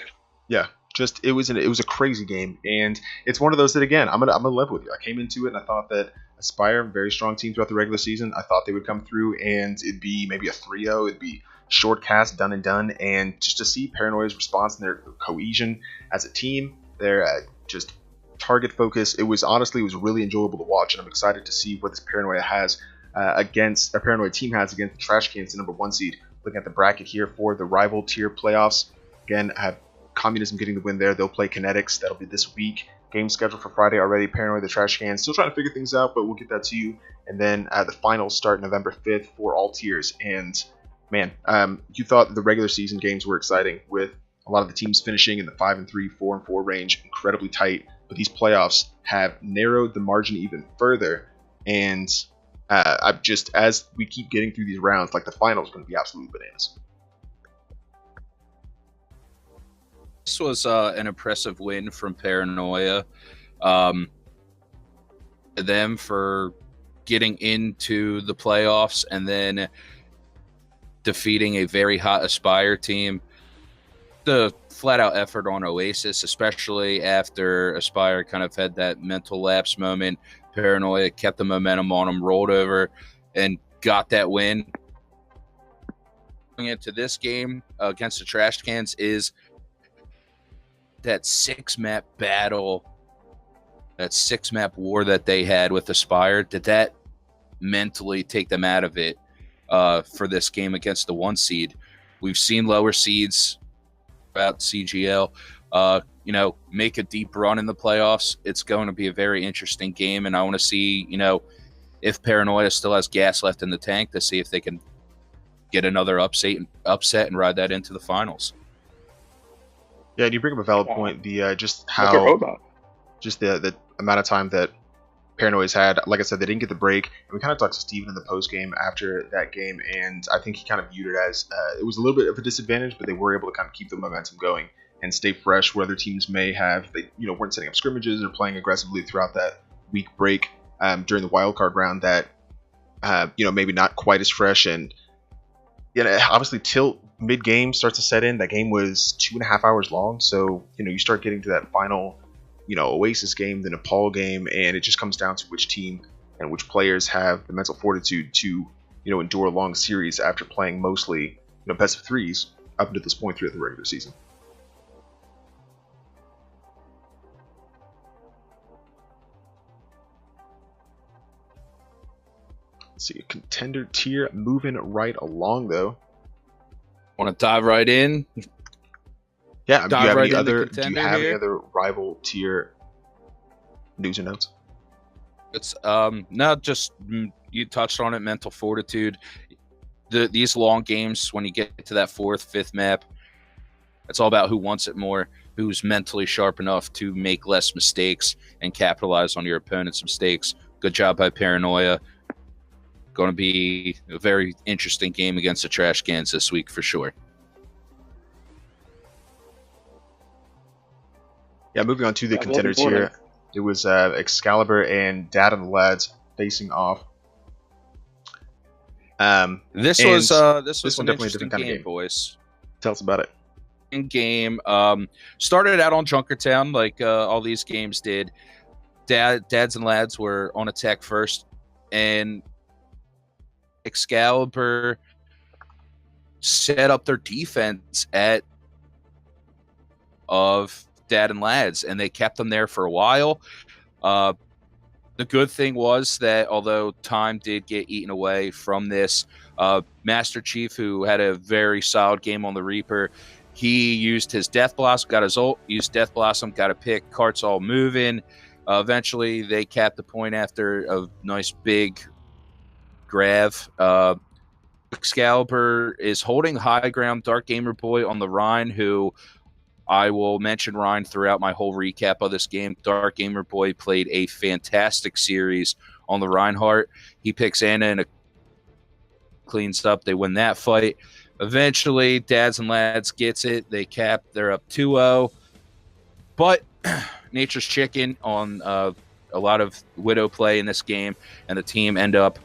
Yeah, just it was a crazy game, and it's one of those that again I'm gonna live with you. I came into it and I thought that Aspire, very strong team throughout the regular season. I thought they would come through and it'd be maybe a 3-0, it'd be short cast, done and done, and just to see Paranoia's response and their cohesion as a team, their just target focus, it was really enjoyable to watch, and I'm excited to see what this Paranoia has Paranoia team has against the Trash Cans, the number 1 seed. Looking at the bracket here for the rival tier playoffs, again, I have Communism getting the win there. They'll play Kinetics. That'll be this week. Game scheduled for Friday already. Paranoia, the Trash Cans. Still trying to figure things out, but we'll get that to you. And then the finals start November 5th for all tiers. And man, you thought the regular season games were exciting with a lot of the teams finishing in the 5-3, 4-4 range, incredibly tight. But these playoffs have narrowed the margin even further. And I've just, as we keep getting through these rounds, like the finals are going to be absolutely bananas. This was an impressive win from Paranoia. Them for getting into the playoffs and then defeating a very hot Aspire team. The flat-out effort on Oasis, especially after Aspire kind of had that mental lapse moment. Paranoia kept the momentum on them, rolled over, and got that win. Going into this game against the Trash Cans is that 6-map battle, that 6-map war that they had with Aspire. Did that mentally take them out of it for this game against the 1 seed? We've seen lower seeds about CGL make a deep run in the playoffs. It's going to be a very interesting game, and I want to see if Paranoia still has gas left in the tank to see if they can get another upset and ride that into the finals. Yeah, and you bring up a valid point. The just the amount of time that Paranoia's had. Like I said, they didn't get the break. And we kind of talked to Steven in the post game after that game, and I think he kind of viewed it as it was a little bit of a disadvantage, but they were able to kind of keep the momentum going and stay fresh where other teams may have they weren't setting up scrimmages or playing aggressively throughout that week break during the wild card round. That maybe not quite as fresh, and obviously till mid game starts to set in. That game was 2.5 hours long, so you start getting to that final Oasis game, the Nepal game, and it just comes down to which team and which players have the mental fortitude to endure a long series after playing mostly best of threes up until this point throughout the regular season. Let's see, contender tier moving right along though. Want to dive right in? Yeah, do you have any other rival tier news or notes? It's no, just you touched on it. Mental fortitude. These long games, when you get to that 4th, 5th map, it's all about who wants it more. who's mentally sharp enough to make less mistakes and capitalize on your opponent's mistakes. Good job by Paranoia. Going to be a very interesting game against the Trash Cans this week for sure. Yeah, moving on to the Yeah, contenders looking forward here. It was Excalibur and Dad and the Lads facing off. This and was this one an definitely a interesting different kind of game, game. boys. Tell us about it. In game, started out on Junkertown like all these games did. Dads and Lads were on attack first, and Excalibur set up their defense of Dad and Lads, and they kept them there for a while. The good thing was that although time did get eaten away from this, Master Chief, who had a very solid game on the Reaper, he used his Death Blossom, got his ult, used Death Blossom, got a pick, carts all moving. Eventually, they capped the point after a nice big grav. Excalibur is holding high ground. Dark Gamer Boy on the Rhine, who I will mention Rhine throughout my whole recap of this game. Dark Gamer Boy played a fantastic series on the Reinhardt. He picks Anna and cleans up. They win that fight. Eventually, Dads and Lads gets it. They cap. They're up 2-0. But Nature's Chicken on a lot of Widow play in this game, and the team end up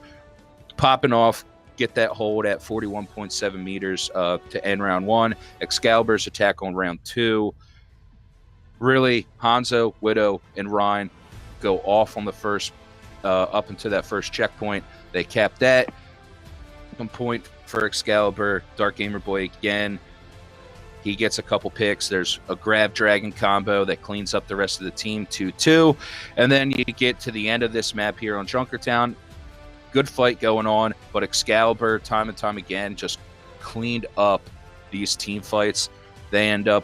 popping off, get that hold at 41.7 meters to end round one. Excalibur's attack on round two. Really, Hanzo, Widow, and Rhine go off on the first, up into that first checkpoint. They cap that. One point for Excalibur. Dark Gamer Boy again. He gets a couple picks. There's a grab dragon combo that cleans up the rest of the team 2-2. And then you get to the end of this map here on Junkertown. Good fight going on, but Excalibur, time and time again, just cleaned up these team fights. They end up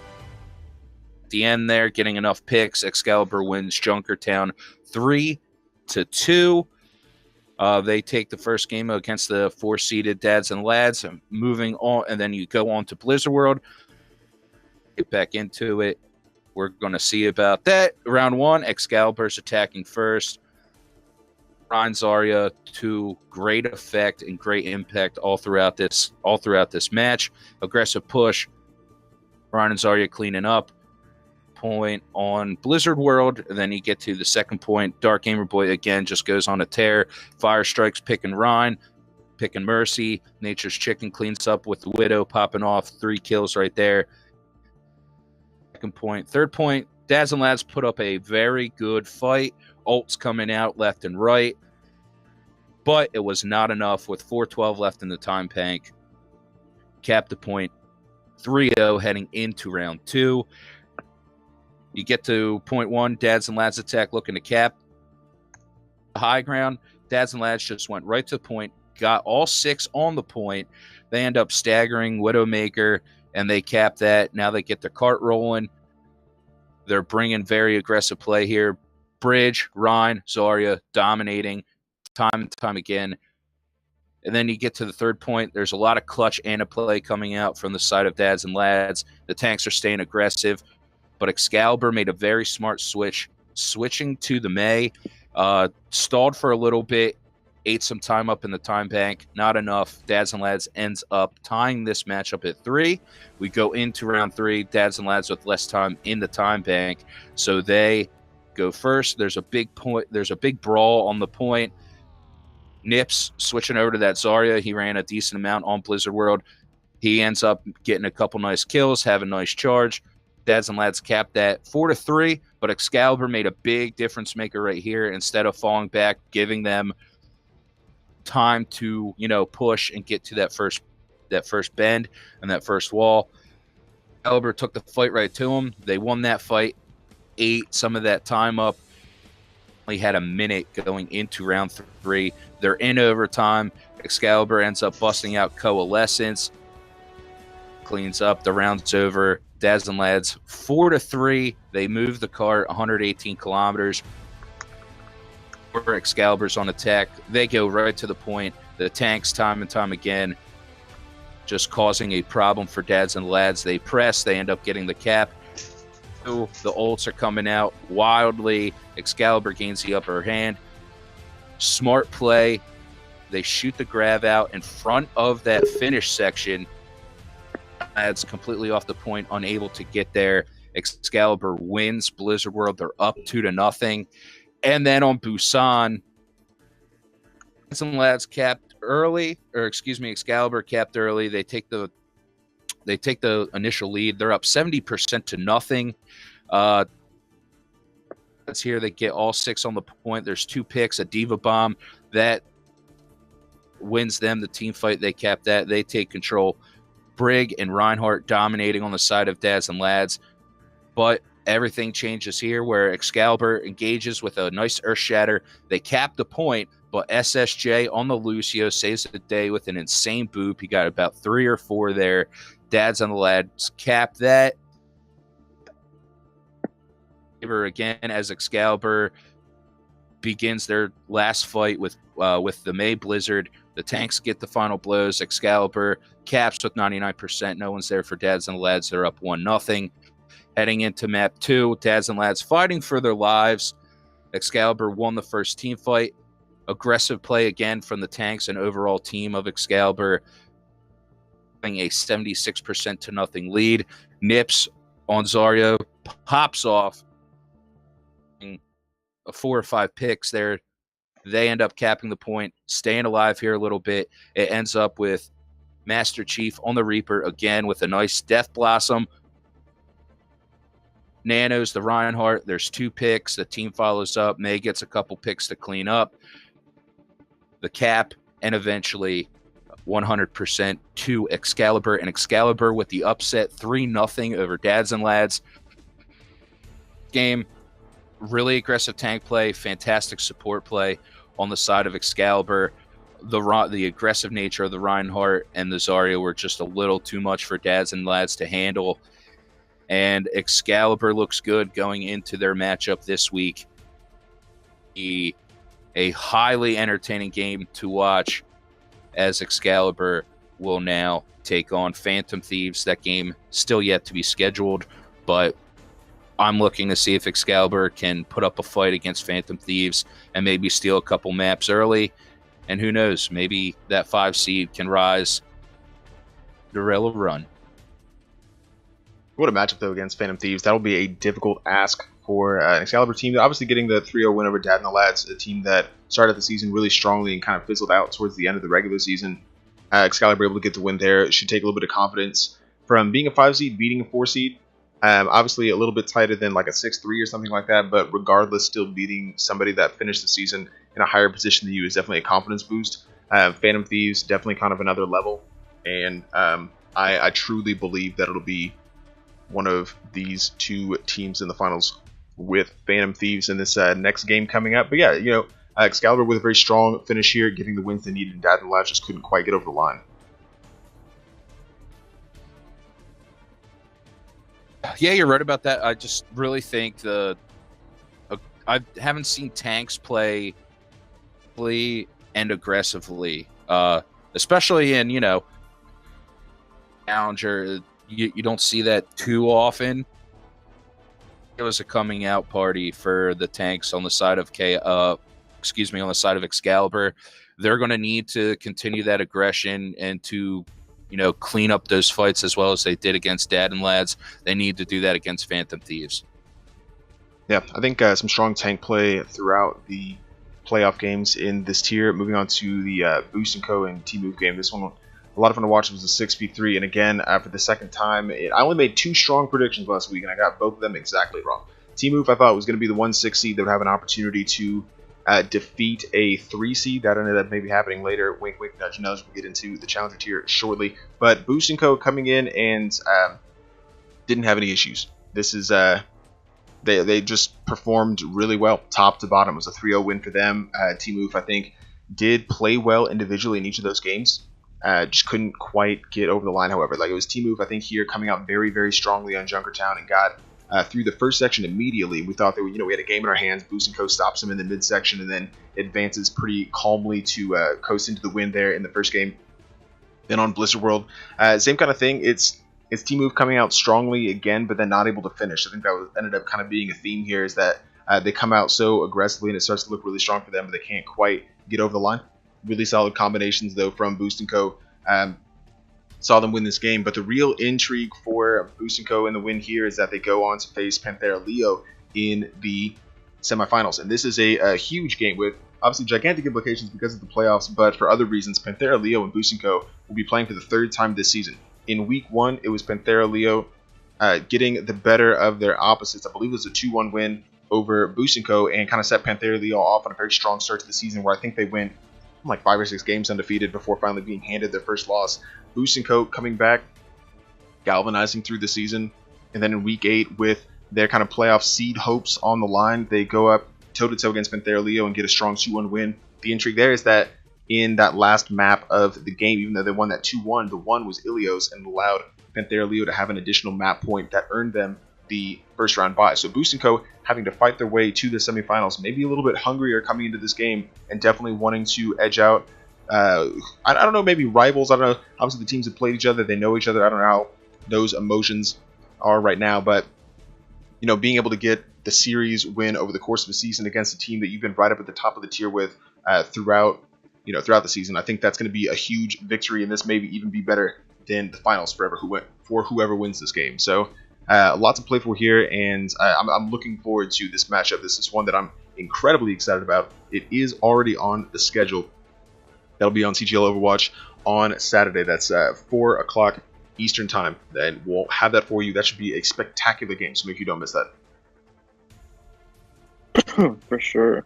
at the end there getting enough picks. Excalibur wins Junkertown 3-2. They take the first game against the 4-seeded Dads and Lads. Moving on, and then you go on to Blizzard World. Get back into it. We're going to see about that. Round one, Excalibur's attacking first. Ryan Zarya to great effect and great impact all throughout this match. Aggressive push. Ryan and Zarya cleaning up. Point on Blizzard World, and then you get to the second point. Dark Gamer Boy again just goes on a tear. Fire strikes, picking Ryan, picking Mercy. Nature's Chicken cleans up with the Widow, popping off 3 kills right there. Second point. Third point, Dads and Lads put up a very good fight. Ults coming out left and right. But it was not enough with 4:12 left in the time bank. Cap the point 3-0 heading into round two. You get to point one, Dads and Lads attack looking to cap. High ground, Dads and Lads just went right to the point, got all 6 on the point. They end up staggering Widowmaker, and they cap that. Now they get their cart rolling. They're bringing very aggressive play here. Bridge, Rhine, Zarya dominating time and time again. And then you get to the third point. There's a lot of clutch and a play coming out from the side of Dads and Lads. The tanks are staying aggressive, but Excalibur made a very smart switch, switching to the Mei. Stalled for a little bit, ate some time up in the time bank. Not enough. Dads and Lads ends up tying this matchup at 3. We go into round 3. Dads and Lads with less time in the time bank, so they go first. There's a big point. There's a big brawl on the point. Nips switching over to that Zarya. He ran a decent amount on Blizzard World. He ends up getting a couple nice kills, have a nice charge. Dads and Lads capped that 4-3, but Excalibur made a big difference maker right here. Instead of falling back, giving them time to, push and get to that first bend and that first wall. Excalibur took the fight right to him. They won that fight, ate some of that time up. Only had a minute going into round 3. They're in overtime. Excalibur ends up busting out Coalescence. Cleans up. The round's over. Dads and Lads 4-3. They move the cart 118 kilometers. Excalibur's on attack. They go right to the point. The tanks time and time again just causing a problem for Dads and Lads. They press. They end up getting the cap. The ults are coming out wildly. Excalibur gains the upper hand. Smart play. They shoot the grab out in front of that finish section. That's completely off the point, unable to get there. Excalibur wins Blizzard World. They're up 2-0. And then on Busan, some lads capped early, Excalibur capped early. They take the initial lead. They're up 70% to nothing. That's here. They get all 6 on the point. There's 2 picks, a Diva Bomb that wins them the team fight. They cap that. They take control. Brig and Reinhardt dominating on the side of Dads and Lads. But everything changes here where Excalibur engages with a nice Earth Shatter. They cap the point, but SSJ on the Lucio saves the day with an insane boop. He got about 3 or 4 there. Dads and the Lads cap that. Again, as Excalibur begins their last fight with the May Blizzard. The tanks get the final blows. Excalibur caps with 99%. No one's there for Dads and Lads. They're up 1-0. Heading into map 2, Dads and Lads fighting for their lives. Excalibur won the first team fight. Aggressive play again from the tanks and overall team of Excalibur, having a 76% to nothing lead. Nips on Zarya pops off. 4 or 5 picks there. They end up capping the point, staying alive here a little bit. It ends up with Master Chief on the Reaper again with a nice Death Blossom. Nanos the Reinhardt. There's 2 picks. The team follows up. May gets a couple picks to clean up the cap, and eventually 100% to Excalibur. And Excalibur with the upset 3-0 over Dads and Lads. Game. Really aggressive tank play, fantastic support play on the side of Excalibur. The aggressive nature of the Reinhardt and the Zarya were just a little too much for Dads and Lads to handle. And Excalibur looks good going into their matchup this week. A highly entertaining game to watch as Excalibur will now take on Phantom Thieves. That game still yet to be scheduled, but I'm looking to see if Excalibur can put up a fight against Phantom Thieves and maybe steal a couple maps early. And who knows, maybe that 5 seed can rise the rail run. What a matchup, though, against Phantom Thieves. That'll be a difficult ask for an Excalibur team. Obviously getting the 3-0 win over Dad and the Lads, a team that started the season really strongly and kind of fizzled out towards the end of the regular season. Excalibur able to get the win there. It should take a little bit of confidence from being a 5 seed, beating a 4 seed. Obviously a little bit tighter than like a 6-3 or something like that, but regardless, still beating somebody that finished the season in a higher position than you is definitely a confidence boost. Phantom Thieves, definitely kind of another level, and I truly believe that it'll be one of these 2 teams in the finals with Phantom Thieves in this next game coming up. But yeah, Excalibur with a very strong finish here, getting the wins they needed, and Dad and Lads just couldn't quite get over the line. Yeah, you're right about that. I just really think I haven't seen tanks play and aggressively, especially in Challenger. You don't see that too often. It was a coming out party for the tanks on the side of on the side of Excalibur. They're going to need to continue that aggression and to clean up those fights as well as they did against Dad and Lads. They need to do that against Phantom Thieves. Yeah, I think some strong tank play throughout the playoff games in this tier. Moving on to the Boost & Co. and T-Move game. This one, a lot of fun to watch. It was a 6v3, and again, for the second time, I only made 2 strong predictions last week, and I got both of them exactly wrong. T-Move, I thought, was going to be the 1-6 seed that would have an opportunity to defeat a 3 seed. That ended up maybe happening later. Wink, wink, nudge, nudge. We'll get into the Challenger tier shortly. But Boost & Co. coming in and didn't have any issues. This is they just performed really well, top to bottom. It was a 3-0 win for them. T-Move, I think, did play well individually in each of those games. Just couldn't quite get over the line, however. Like, it was T-Move, I think, here coming out very, very strongly on Junkertown and got through the first section immediately. We thought that we had a game in our hands. Boost & Co. stops him in the midsection and then advances pretty calmly to coast into the win there in the first game. Then on Blizzard World, same kind of thing. It's It's Team Move coming out strongly again, but then not able to finish. I think that ended up kind of being a theme here, is that they come out so aggressively and it starts to look really strong for them, but they can't quite get over the line. Really solid combinations, though, from Boost & Co. Saw them win this game, but the real intrigue for Boost & Co. in the win here is that they go on to face Panthera Leo in the semifinals. And this is a huge game with obviously gigantic implications because of the playoffs, but for other reasons. Panthera Leo and Boost & Co. will be playing for the third time this season. In week 1, it was Panthera Leo getting the better of their opposites. I believe it was a 2-1 win over Boost & Co. and kind of set Panthera Leo off on a very strong start to the season, where I think they went like 5 or 6 games undefeated before finally being handed their first loss. Boost & Co. coming back, galvanizing through the season, and then in week 8 with their kind of playoff seed hopes on the line, they go up toe-to-toe against Panthera Leo and get a strong 2-1 win. The intrigue there is that in that last map of the game, even though they won that 2-1, the 1 was Ilios and allowed Panthera Leo to have an additional map point that earned them the first round bye. So Boost & Co. having to fight their way to the semifinals, maybe a little bit hungrier coming into this game and definitely wanting to edge out, I don't know, maybe rivals. I don't know. Obviously the teams have played each other. They know each other. I don't know how those emotions are right now, but being able to get the series win over the course of a season against a team that you've been right up at the top of the tier with throughout the season, I think that's going to be a huge victory, and this maybe even be better than the finals for whoever wins this game. So lots to play for here, and I'm looking forward to this matchup. This is one that I'm incredibly excited about. It is already on the schedule. That'll be on CGL Overwatch on Saturday. That's 4 o'clock Eastern time. And we'll have that for you. That should be a spectacular game, so make sure you don't miss that. For sure.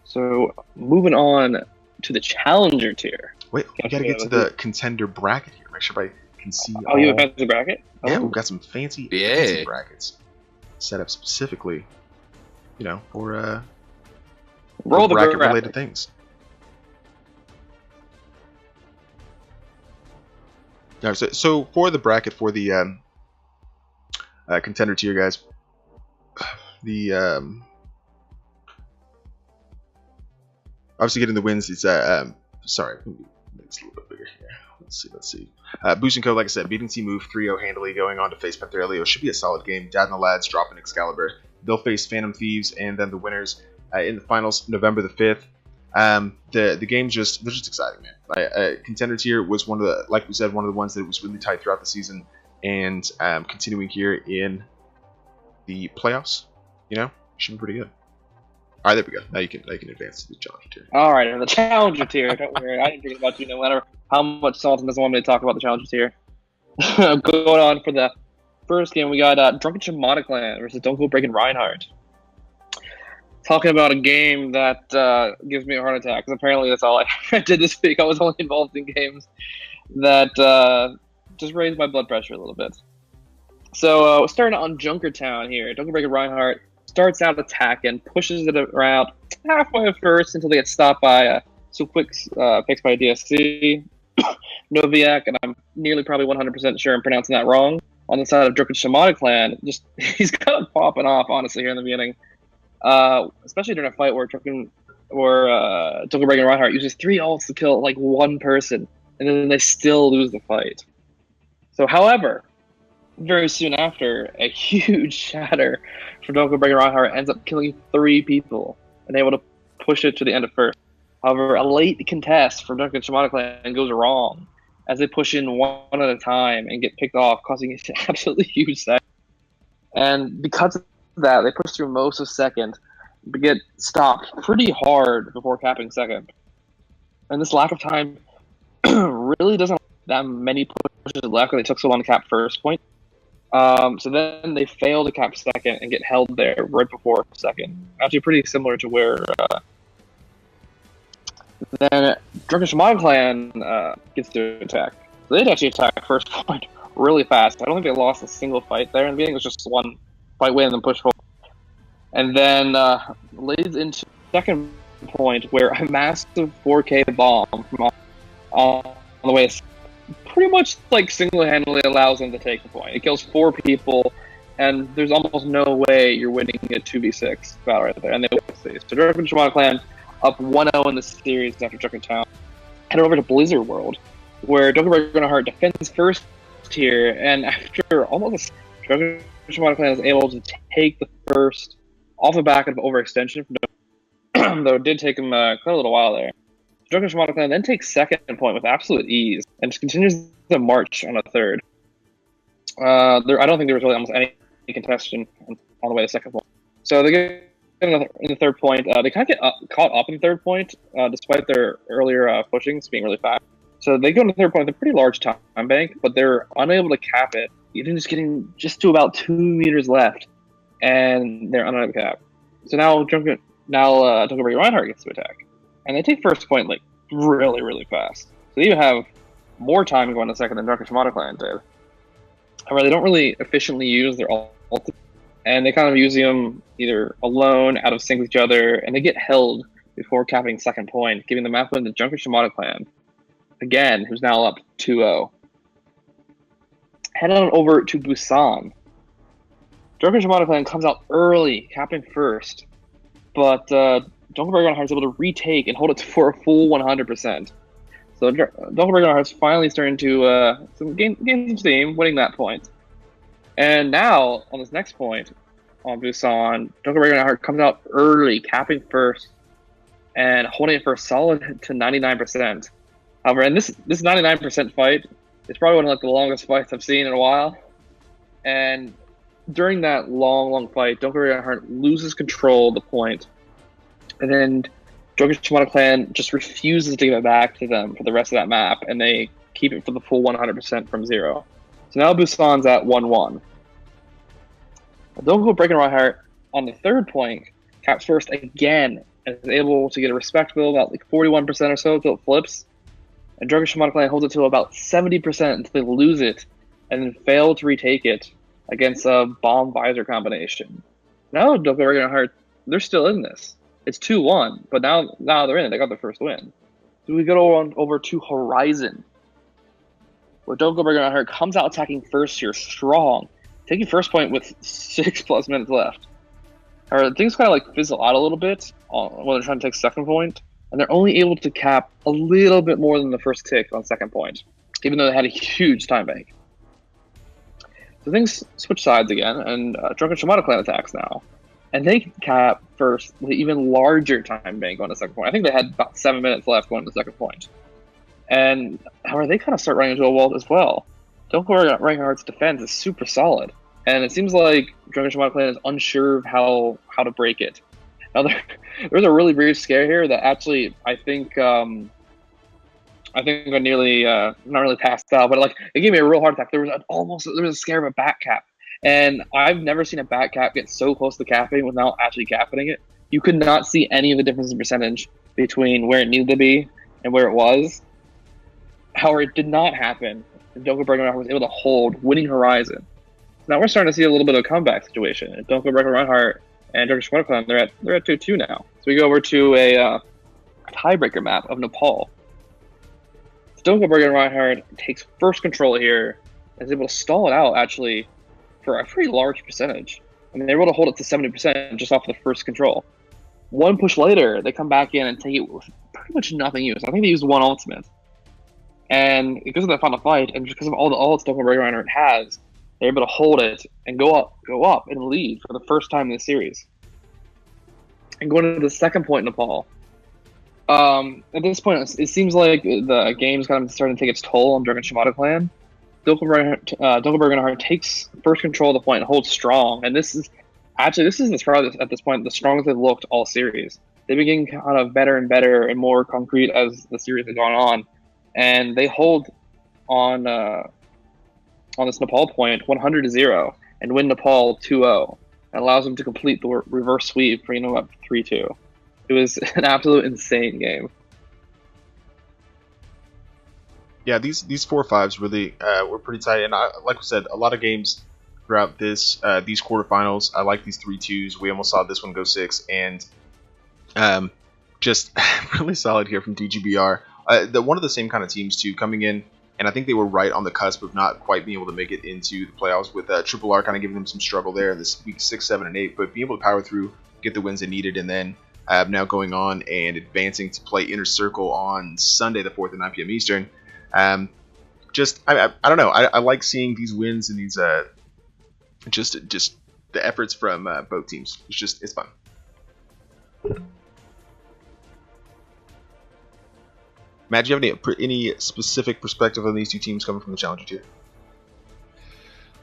So, moving on to the Challenger tier. Wait, we gotta get to the contender bracket here. Make sure everybody can see. Oh, you have a fancy bracket? Yeah, Oh. we've got some fancy brackets set up specifically, for bracket-related things. All right, so for the bracket for the contender tier, guys, the obviously getting the wins. It's sorry, let me make this a little bit bigger here. Let's see. Boost & Co., like I said, beating Team Move 3-0 handily, going on to face Panthera Leo. Should be a solid game. Dad and the lads dropping Excalibur. They'll face Phantom Thieves, and then the winners in the finals, November the 5th. The game they're just exciting, man. Contender tier was one of the, like we said, one of the ones that was really tight throughout the season, and continuing here in the playoffs, should be pretty good. All right, there we go. Now you can advance to the Challenger tier. All right, and the Challenger tier. Don't worry, I didn't think about you no matter how much Salton doesn't want me to talk about the Challenger tier. Going on for the first game, we got Drunken Shamanic Clan versus Don't Go Breaking Reinhardt. Talking about a game that gives me a heart attack, because apparently that's all I did this week. I was only involved in games that just raised my blood pressure a little bit. So starting on Junkertown here, Don't Go Breaking Reinhardt starts out attacking, pushes it around halfway at first until they get stopped by some quick picks by DSC. Noviak, and I'm nearly probably 100% sure I'm pronouncing that wrong, on the side of Drunken Shamanic Clan. Just he's kind of popping off, honestly, here in the beginning. Especially during a fight where Don't Go Breaking Reinhardt uses 3 ults to kill like one person, and then they still lose the fight. So, however, very soon after, a huge shatter from Don't Go Breaking Reinhardt ends up killing 3 people and able to push it to the end of first. However, a late contest for Drunken Shamanic Clan goes wrong as they push in one at a time and get picked off, causing an absolutely huge set. And because of that, they push through most of second, but get stopped pretty hard before capping second. And this lack of time really doesn't have that many pushes left because they took so long to cap first point. So then they fail to cap second and get held there right before second. Actually pretty similar to where then Drunken Shamanic Clan gets to attack. So they'd actually attack first point really fast. I don't think they lost a single fight there in the beginning. It was just one fight win and then push forward. And then leads into second point where a massive 4K bomb from on the way pretty much like single-handedly allows them to take the point. It kills 4 people, and there's almost no way you're winning a 2v6 battle right there. And they win. So Drunken Shamanic Clan up 1-0 in the series after Junkertown. Head over to Blizzard World, where Don't Go Breaking Reinhardt defends first here, and after almost Drunken Shimano Clan was able to take the first off the back of overextension, though it did take him quite a little while there. Drunken Shimano Clan then takes second point with absolute ease and just continues the march on a third. I don't think there was really almost any contestation on the way to second point. So they get in the third point. They kind of get caught up in the third point, despite their earlier pushings being really fast. So they go into the third point with a pretty large time bank, but they're unable to cap it, even just getting just to about 2 meters left, and they're unable to cap. So now Dunkelberg Reinhardt gets to attack, and they take first point like really, really fast. So they even have more time going to second than Drunken Shimano Clan did. However, they don't really efficiently use their ult, and they kind of use them either alone, out of sync with each other, and they get held before capping second point, giving the map win to Drunken Shimano Clan, again, who's now up 2-0. Head on over to Busan. Drunken Shimano Clan comes out early, capping first, but Dunkelberg Reinhardt is able to retake and hold it for a full 100%. So Dunkelberg Reinhardt is finally starting to gain some steam, winning that point. And now, on this next point, on Busan, Dunkelberg Reinhardt comes out early, capping first, and holding it for a solid to 99%. However, in this 99% fight, it's probably one of like the longest fights I've seen in a while. And during that long fight, Dunkelberg Reinhardt loses control of the point, and then Drunken Shimano Clan just refuses to give it back to them for the rest of that map, and they keep it for the full 100% from 0. So now Busan's at 1-1. Dunkelberg Reinhardt on the third point caps first again and is able to get a respectable about like 41% or so until it flips. And Drunken Shimano Clan holds it to about 70% until they lose it and then fail to retake it against a bomb visor combination. Now Dunkelberg Reinhardt, they're still in this. It's 2-1, but now they're in it. They got their first win. So we go over to Horizon, where Dunkelberg Reinhardt comes out attacking first here strong, taking first point with 6+ minutes left. However, things kind of like fizzle out a little bit when they're trying to take second point, and they're only able to cap a little bit more than the first tick on second point, even though they had a huge time bank. So things switch sides again, and Drunken Shimano Clan attacks now. And they cap first with an even larger time bank on the second point. I think they had about 7 minutes left going to the second point. And however, they kind of start running into a wall as well. Dunkelberg Reinhardt's defense is super solid, and it seems like Drunken Shimano Clan is unsure of how to break it. Now there's a really brief scare here that actually I think I nearly not really passed out, but like it gave me a real heart attack. There was a scare of a back cap. And I've never seen a back cap get so close to capping without actually capping it. You could not see any of the difference in percentage between where it needed to be and where it was. However, it did not happen. Dunkelberg Reinhardt was able to hold, winning Horizon. Now we're starting to see a little bit of a comeback situation. Dunkelberg Reinhardt and Drunken Shimano Clan, they're at 2-2 now. So we go over to a tiebreaker map of Nepal. Dunkelberg Reinhardt takes first control here and is able to stall it out actually for a pretty large percentage. I mean, they're able to hold it to 70% just off the first control. One push later, they come back in and take it with pretty much nothing used. I think they used one ultimate. And because of that final fight, and because of all the ults Dunkelberg Reinhardt has, they're able to hold it and go up and lead for the first time in the series. And going to the second point in Nepal. At this point, it seems like the game's kind of starting to take its toll on Drunken Shimano Clan. Dunkelberg Reinhardt takes first control of the point and holds strong. And this is at this point the strongest they've looked all series. They've been getting kind of better and better and more concrete as the series has gone on. And they hold on this Nepal point 100-0 and win Nepal 2-0. And allows them to complete the reverse sweep, bringing them up 3-2. It was an absolute insane game. Yeah, these 4-5s really were pretty tight, and like we said, a lot of games throughout these quarterfinals. I like these 3-2s. We almost saw this one go 6, and just really solid here from DGBR. One of the same kind of teams too, coming in, and I think they were right on the cusp of not quite being able to make it into the playoffs, with Triple R kind of giving them some struggle there in this week 6, 7, and 8, but being able to power through, get the wins they needed, and then now going on and advancing to play Inner Circle on Sunday the 4th at 9 p.m. Eastern. just I don't know. I like seeing these wins and these just the efforts from both teams. It's fun. Matt, do you have any specific perspective on these two teams coming from the Challenger tier?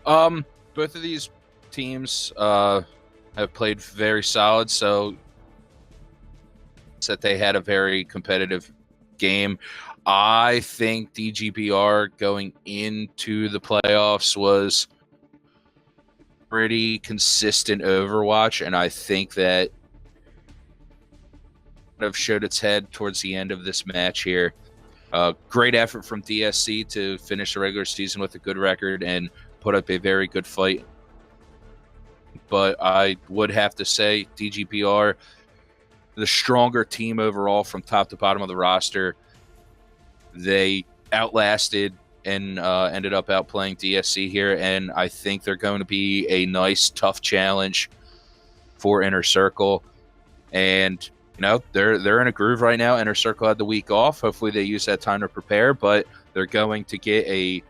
Both of these teams have played very solid, so that they had a very competitive game. I think DGBR going into the playoffs was pretty consistent Overwatch, and I think that have showed its head towards the end of this match here. Great effort from DSC to finish the regular season with a good record and put up a very good fight. But I would have to say DGPR, the stronger team overall from top to bottom of the roster. They outlasted and ended up outplaying DSC here, and I think they're going to be a nice, tough challenge for Inner Circle. And they're in a groove right now. Inner Circle had the week off. Hopefully they use that time to prepare, but they're going to get a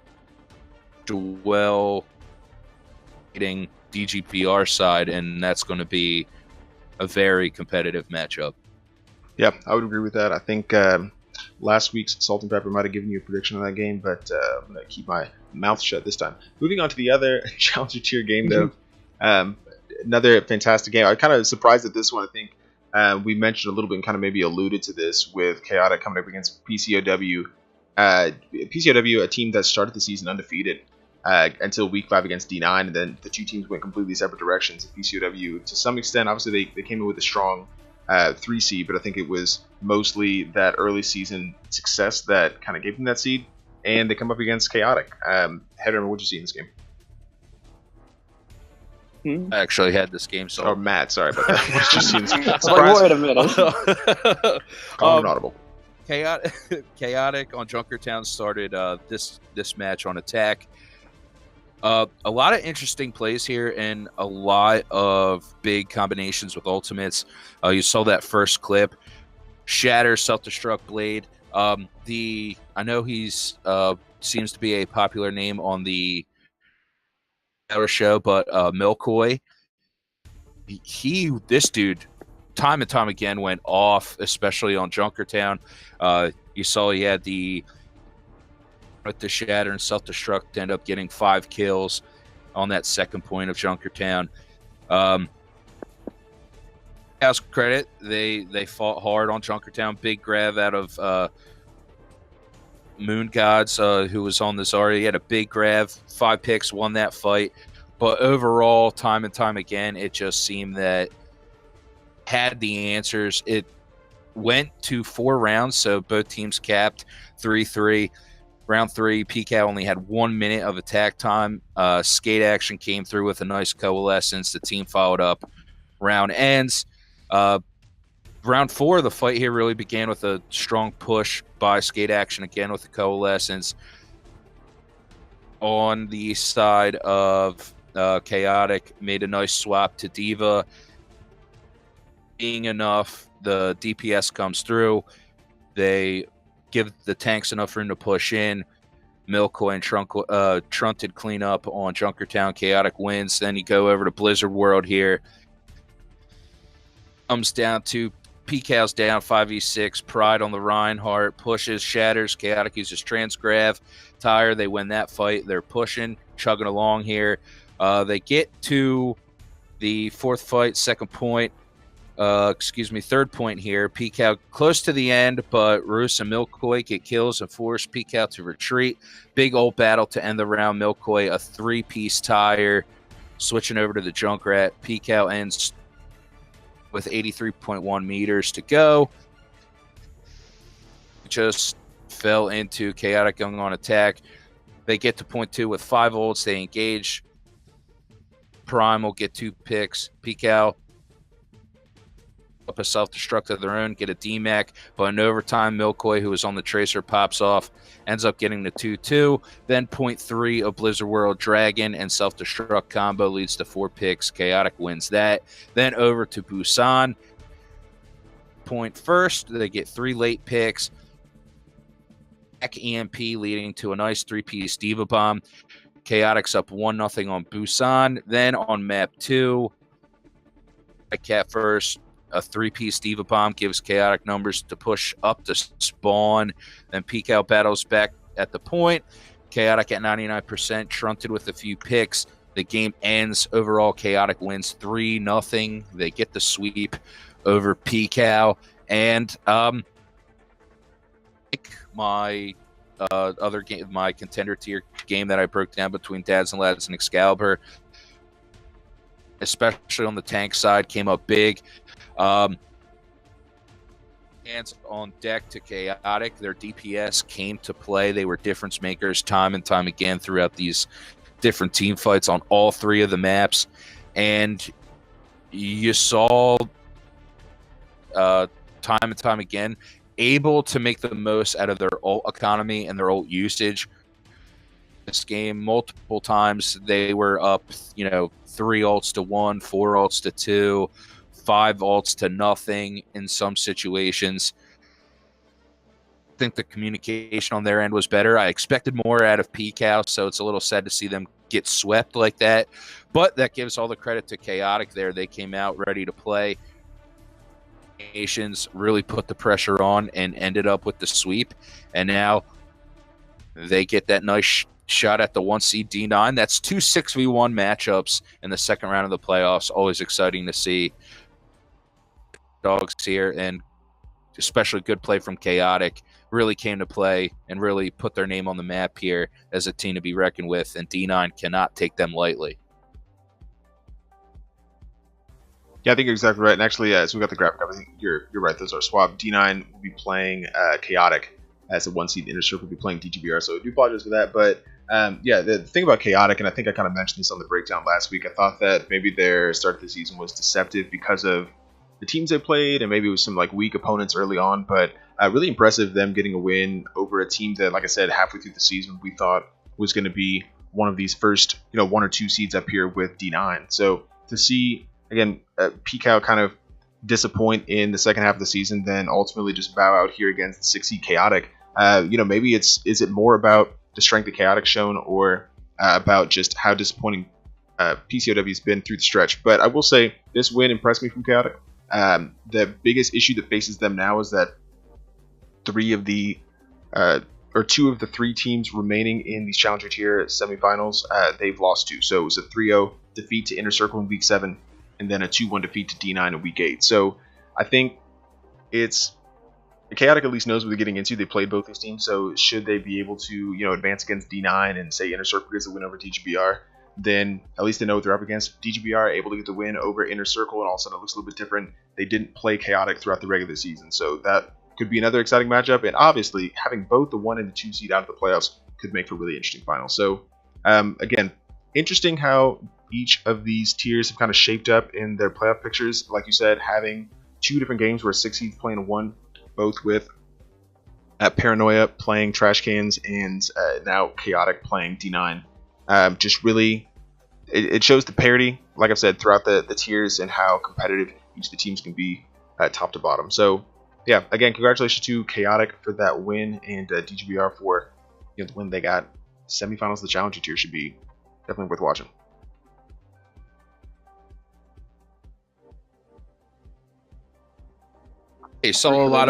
duel hitting DGPR side, and that's going to be a very competitive matchup. Yeah, I would agree with that. I think last week's Salt and Pepper might have given you a prediction on that game, but I'm going to keep my mouth shut this time. Moving on to the other Challenger tier game, though. Another fantastic game. I'm kind of surprised at this one. I think we mentioned a little bit and kind of maybe alluded to this with Chaotic coming up against PCOW. PCOW, a team that started the season undefeated until week 5 against D9, and then the two teams went completely separate directions. PCOW, to some extent, obviously they came in with a strong 3 seed, but I think it was mostly that early season success that kind of gave them that seed, and they come up against Chaotic. Heather, what did you see in this game? I actually had this game, so oh, Matt, sorry about that. What did you see in this game? Like, wait a minute. Call him audible. Chaotic on Junkertown started this match on attack. A lot of interesting plays here and a lot of big combinations with ultimates. You saw that first clip. Shatter, self-destruct blade. I know he's seems to be a popular name on the show, but Milkoy, this dude time and time again went off, especially on Junkertown. You saw he had with the Shatter and self-destruct end up getting 5 kills on that second point of Junkertown. House credit, they fought hard on Junkertown. Big grab out of Moon Gods, who was on the Zarya. He had a big grab, 5 picks, won that fight. But overall, time and time again, it just seemed that had the answers. It went to 4 rounds, so both teams capped 3-3. Round 3, PK only had 1 minute of attack time. Skate Action came through with a nice coalescence. The team followed up. Round ends. Round 4, the fight here really began with a strong push by Skate Action again with the coalescence. On the side of Chaotic, made a nice swap to Diva. Being enough, the DPS comes through. They give the tanks enough room to push in. Milkoy and Trunted clean up on Junkertown. Chaotic wins. Then you go over to Blizzard World here. Comes down to PCal's down 5v6. Pride on the Reinhardt. Pushes, shatters. Chaotic uses Transgrav. Tire, they win that fight. They're pushing, chugging along here. They get to the 4th fight, third point here. PCal close to the end, but Roos and Milkoy get kills and force PCal to retreat. Big old battle to end the round. Milkoy, a 3-piece tire. Switching over to the Junkrat. PCal ends with 83.1 meters to go. Just fell into Chaotic going on attack. They get to point 2 with 5 ults. They engage. Prime will get 2 picks. PCal up a self-destruct of their own, get a DMAC, but in overtime, Milkoy, who was on the Tracer, pops off, ends up getting the 2-2. Then point 3 of Blizzard World Dragon and self-destruct combo leads to 4 picks. Chaotic wins that. Then over to Busan. Point first, they get 3 late picks. back EMP leading to a nice 3-piece Diva Bomb. Chaotic's up 1-0 on Busan. Then on map 2, Cat first, a 3-piece Diva Bomb gives Chaotic numbers to push up to spawn. Then Peek Out battles back at the point. Chaotic at 99%, trunted with a few picks. The game ends. Overall, Chaotic wins 3-0. They get the sweep over Pekow. And my other game, my contender tier game that I broke down between Dads and Lads and Excalibur, especially on the tank side, came up big. Hands on deck to Chaotic. Their DPS came to play. They were difference makers time and time again throughout these different team fights on all 3 of the maps. And you saw time and time again able to make the most out of their ult economy and their ult usage. This game, multiple times, they were up, 3 ults to 1, 4 ults to 2, 5 ults to nothing in some situations. I think the communication on their end was better. I expected more out of Pekow, so it's a little sad to see them get swept like that. But that gives all the credit to Chaotic there. They came out ready to play. Nations really put the pressure on and ended up with the sweep. And now they get that nice shot at the 1 seed D9. That's 2 6v1 matchups in the second round of the playoffs. Always exciting to see dogs here, and especially good play from Chaotic. Really came to play and really put their name on the map here as a team to be reckoned with, and D9 cannot take them lightly. Yeah, I think you're exactly right. And actually, so we got the graphic up. I think you're right. Those are swapped. D9 will be playing Chaotic as a 1 seed. Inner Circle will be playing DGBR. So I do apologize for that. But yeah, the thing about Chaotic, and I think I kind of mentioned this on the breakdown last week, I thought that maybe their start of the season was deceptive because of the teams they played, and maybe it was some like weak opponents early on. But really impressive them getting a win over a team that, like I said, halfway through the season we thought was going to be one of these first 1 or 2 seeds up here with D9. So to see again, Pekow kind of disappoint in the second half of the season, then ultimately just bow out here against the 6 seed Chaotic. Maybe is it more about the strength of Chaotic shown, or about just how disappointing PCOW has been through the stretch? But I will say this win impressed me from Chaotic. The biggest issue that faces them now is that 2 of the 3 teams remaining in these Challenger tier semifinals, they've lost to. So it was a 3-0 defeat to Inner Circle in week 7. And then a 2-1 defeat to D9 in week 8. So I think it's Chaotic at least knows what they're getting into. They played both these teams, so should they be able to advance against D9 and say Inner Circle gets the win over DGBR, then at least they know what they're up against. DGBR able to get the win over Inner Circle, and all of a sudden it looks a little bit different. They didn't play Chaotic throughout the regular season, so that could be another exciting matchup. And obviously having both the 1 and the 2 seed out of the playoffs could make for a really interesting final. So again, interesting how each of these tiers have kind of shaped up in their playoff pictures. Like you said, having 2 different games where 6 seeds playing a 1, both with Paranoia playing Trash Cans and now Chaotic playing D9. Just really, it shows the parity, like I've said, throughout the tiers and how competitive each of the teams can be top to bottom. So yeah, again, congratulations to Chaotic for that win, and DGBR for the win they got. Semifinals of the Challenger tier should be definitely worth watching. Hey, saw a lot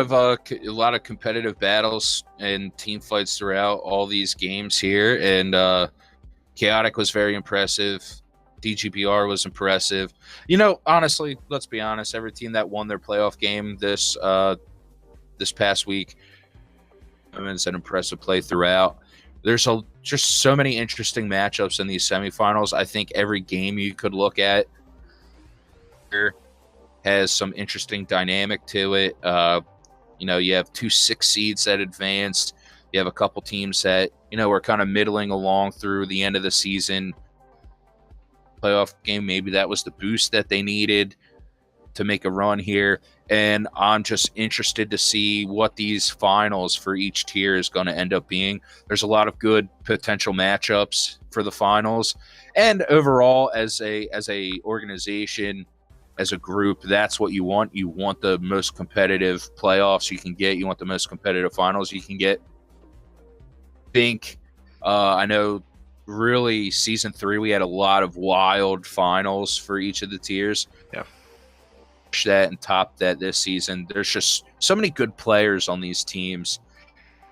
of competitive battles and team fights throughout all these games here, and Chaotic was very impressive. DGBR was impressive. Honestly, let's be honest. Every team that won their playoff game this past week, it's an impressive play throughout. There's just so many interesting matchups in these semifinals. I think every game you could look at here has some interesting dynamic to it. You have 2 6 seeds that advanced. You have a couple teams that, were kind of middling along through the end of the season. Playoff game, maybe that was the boost that they needed to make a run here. And I'm just interested to see what these finals for each tier is going to end up being. There's a lot of good potential matchups for the finals. And overall, as a organization, as a group, that's what you want. You want the most competitive playoffs you can get. You want the most competitive finals you can get. think I know really season 3 we had a lot of wild finals for each of the tiers. Yeah. That and top that this season. There's just so many good players on these teams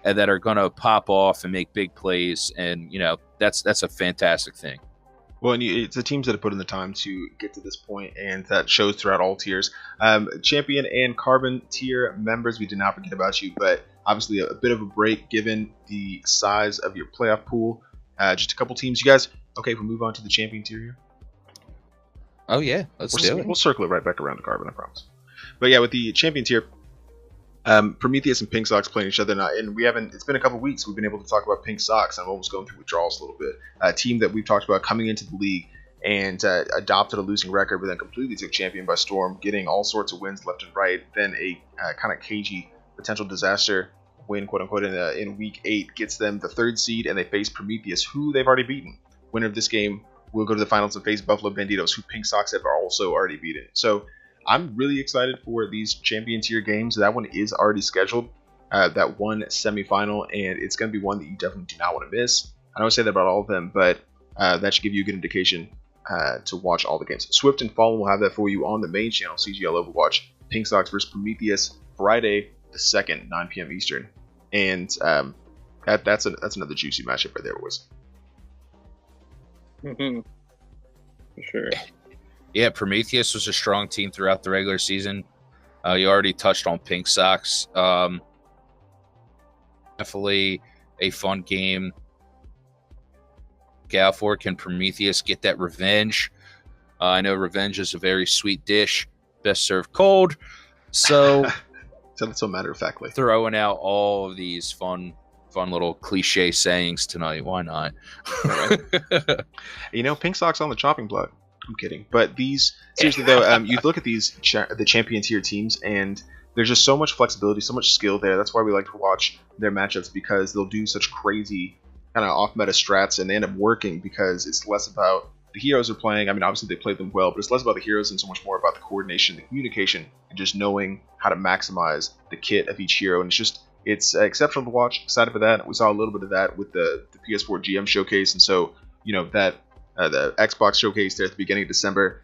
that are going to pop off and make big plays, and that's a fantastic thing. Well, and it's the teams that have put in the time to get to this point, and that shows throughout all tiers. Champion and Carbon tier members, we did not forget about you, but obviously a bit of a break given the size of your playoff pool. Just a couple teams. You guys, okay, we'll move on to the Champion tier here. Oh, yeah, let's do it. We'll circle it right back around to Carbon, I promise. But yeah, with the Champion tier, Prometheus and Pink Sox playing each other now, and it's been a couple weeks. We've been able to talk about Pink Sox. I'm almost going through withdrawals a little bit. A team that we've talked about coming into the league and adopted a losing record, but then completely took Champion by storm, getting all sorts of wins left and right. Then a kind of cagey potential disaster win, quote unquote, in week 8 gets them the 3rd seed, and they face Prometheus, who they've already beaten. Winner of this game will go to the finals and face Buffalo Banditos, who Pink Sox have also already beaten. So I'm really excited for these Champion tier games. That one is already scheduled, that one semifinal, and it's going to be one that you definitely do not want to miss. I don't say that about all of them, but that should give you a good indication to watch all the games. Swift and Fallen will have that for you on the main channel, CGL Overwatch. Pink Sox versus Prometheus, Friday the 2nd, 9 p.m. Eastern. And that's another juicy matchup right there, boys. Mm-hmm. For sure. Yeah, Prometheus was a strong team throughout the regular season. You already touched on Pink Sox. Definitely a fun game. Galfor, can Prometheus get that revenge? I know revenge is a very sweet dish, best served cold. So, so matter of factly, throwing out all of these fun little cliche sayings tonight. Why not? Pink Sox on the chopping block. I'm kidding, but these seriously though, you look at these the Champion tier teams, and there's just so much flexibility, so much skill there. That's why we like to watch their matchups, because they'll do such crazy kind of off meta strats, and they end up working because it's less about the heroes are playing. I mean, obviously they played them well, but it's less about the heroes and so much more about the coordination, the communication, and just knowing how to maximize the kit of each hero. And it's exceptional to watch. Excited for that. We saw a little bit of that with the PS4 GM showcase, and so that. The Xbox showcase there at the beginning of December.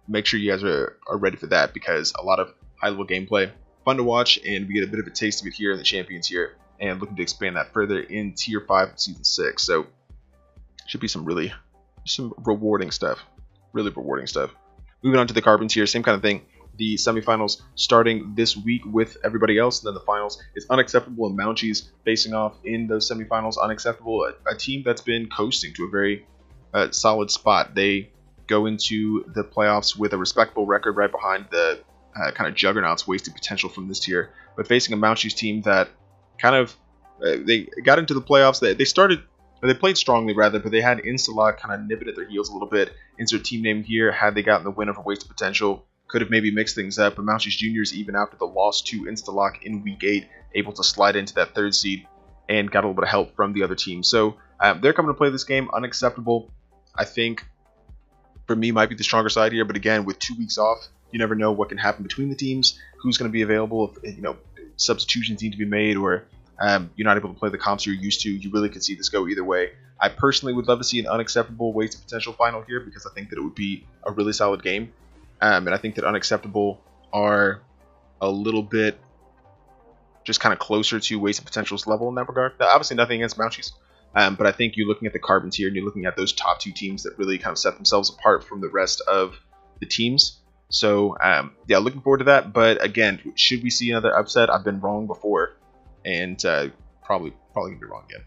Make sure you guys are ready for that, because a lot of high-level gameplay, fun to watch, and we get a bit of a taste of it here in the Champion tier, and looking to expand that further in Tier 5 of Season 6. So, should be some rewarding stuff. Really rewarding stuff. Moving on to the Carbon tier, same kind of thing. The semifinals starting this week with everybody else, and then the finals. It's Unacceptable and Mounchies facing off in those semifinals. Unacceptable, a team that's been coasting to a very solid spot. They go into the playoffs with a respectable record right behind the kind of juggernauts, Wasted Potential from this tier, but facing a Mounchies team that kind of they got into the playoffs. They played strongly rather, but they had Instalock kind of nipping at their heels a little bit. Insert team name here. Had they gotten the win over Wasted Potential, could have maybe mixed things up. But Mounchies Juniors, even after the loss to Instalock in week 8, able to slide into that 3rd seed and got a little bit of help from the other team. So they're coming to play this game. Unacceptable, I think, for me, might be the stronger side here. But again, with 2 weeks off, you never know what can happen between the teams, who's going to be available, if substitutions need to be made, or you're not able to play the comps you're used to. You really could see this go either way. I personally would love to see an Unacceptable Wasted Potential final here, because I think that it would be a really solid game. And I think that Unacceptable are a little bit just kind of closer to Wasted Potential's level in that regard. Now, obviously, nothing against Mounchies. But I think you're looking at the Carbon tier, and you're looking at those top 2 teams that really kind of set themselves apart from the rest of the teams. So, yeah, looking forward to that. But again, should we see another upset? I've been wrong before, and probably gonna be wrong again.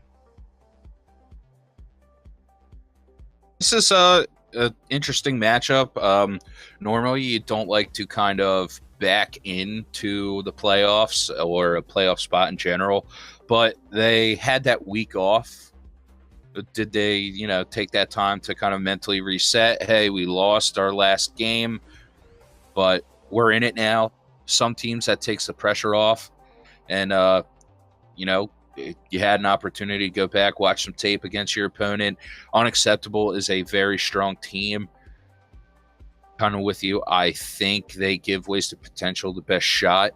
This is an interesting matchup. Normally, you don't like to kind of back into the playoffs or a playoff spot in general, but they had that week off. Did they, take that time to kind of mentally reset? Hey, we lost our last game, but we're in it now. Some teams, that takes the pressure off. And, you had an opportunity to go back, watch some tape against your opponent. Unacceptable is a very strong team. Kind of with you. I think they give Wasted Potential the best shot.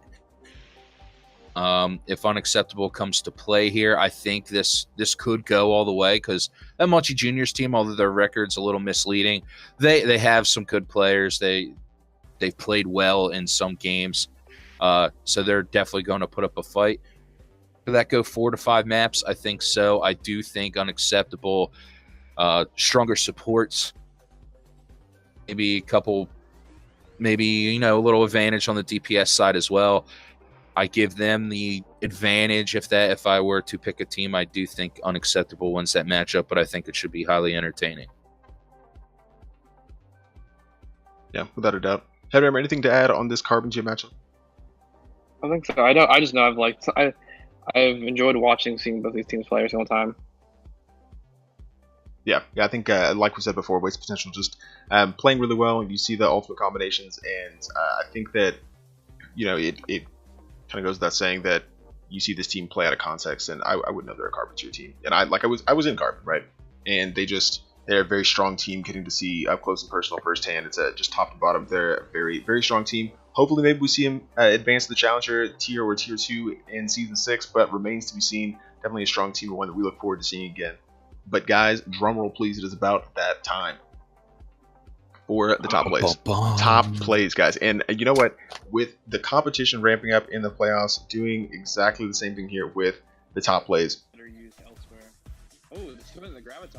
If unacceptable comes to play here, I think this could go all the way because that Munchie Juniors team, although their record's a little misleading, they have some good players. They've played well in some games, so they're definitely going to put up a fight. Could that go 4 to 5 maps? I think so. I do think unacceptable, stronger supports, maybe a couple, maybe a little advantage on the DPS side as well. I give them the advantage if I were to pick a team. I do think unacceptable wins that matchup, but I think it should be highly entertaining. Yeah, without a doubt. Heather, anything to add on this Carbon Gym matchup? I think so. I just know I've enjoyed seeing both these teams play every single time. Yeah, I think, like we said before, Waste Potential just playing really well. You see the ultimate combinations, and I think that, it kind of goes without saying that you see this team play out of context, and I wouldn't know they're a Carbon tier team. And I was in Carbon, right? And they're a very strong team, getting to see up close and personal firsthand. It's just top to bottom. They're a very, very strong team. Hopefully, maybe we see them advance to the Challenger tier or tier 2 in Season 6, but remains to be seen. Definitely a strong team, and one that we look forward to seeing again. But guys, drumroll please, it is about that time for the top plays. Top plays, guys. And you know what? With the competition ramping up in the playoffs, doing exactly the same thing here with the top plays.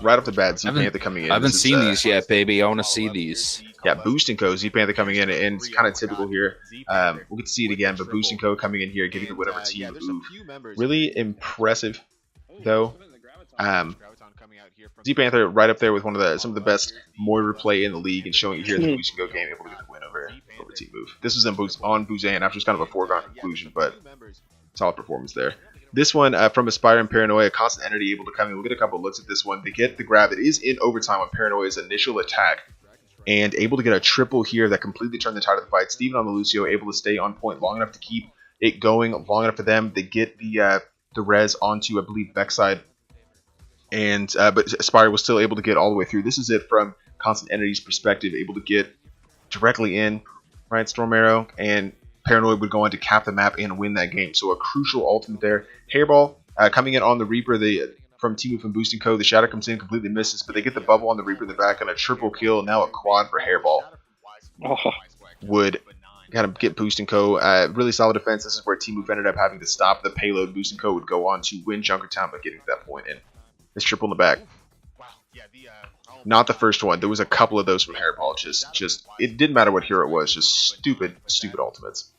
Right off the bat, Z Panther coming in. I haven't seen these yet, baby. I want to see these. Yeah, Boost & Co. Z Panther coming in, and it's kind of typical here. We'll get to see it again, but Boost & Co. coming in here, getting the win over Team Oof. Really impressive, though. Z Panther right up there with some of the best Moira play in the league, and showing you here in the Boost & Go game, able to get the win over Team Oof. This was on Buzan after it's kind of a foregone conclusion, but solid performance there. This one from Aspire and Paranoia, Constant Entity able to come in. We'll get a couple of looks at this one. They get the grab. It is in overtime on Paranoia's initial attack, and able to get a triple here that completely turned the tide of the fight. Steven on the Lucio able to stay on point long enough to keep it going, long enough for them. They get the res onto, I believe, Backside, and but Aspire was still able to get all the way through. This is it from Constant Entity's perspective, able to get directly in, right, Storm Arrow, and Paranoid would go on to cap the map and win that game. So a crucial ultimate there. Hairball coming in on the Reaper from Team Oof and Boost & Co. The Shadow comes in, completely misses, but they get the bubble on the Reaper in the back on a triple kill. Now a quad for Hairball. Would kind of get Boost & Co. Really solid defense. This is where Team Oof ended up having to stop the payload. Boost & Co. would go on to win Junkertown, but getting to that point in. This triple in the back. Not the first one. There was a couple of those from Hairball. Just it didn't matter what hero it was. Just stupid ultimates.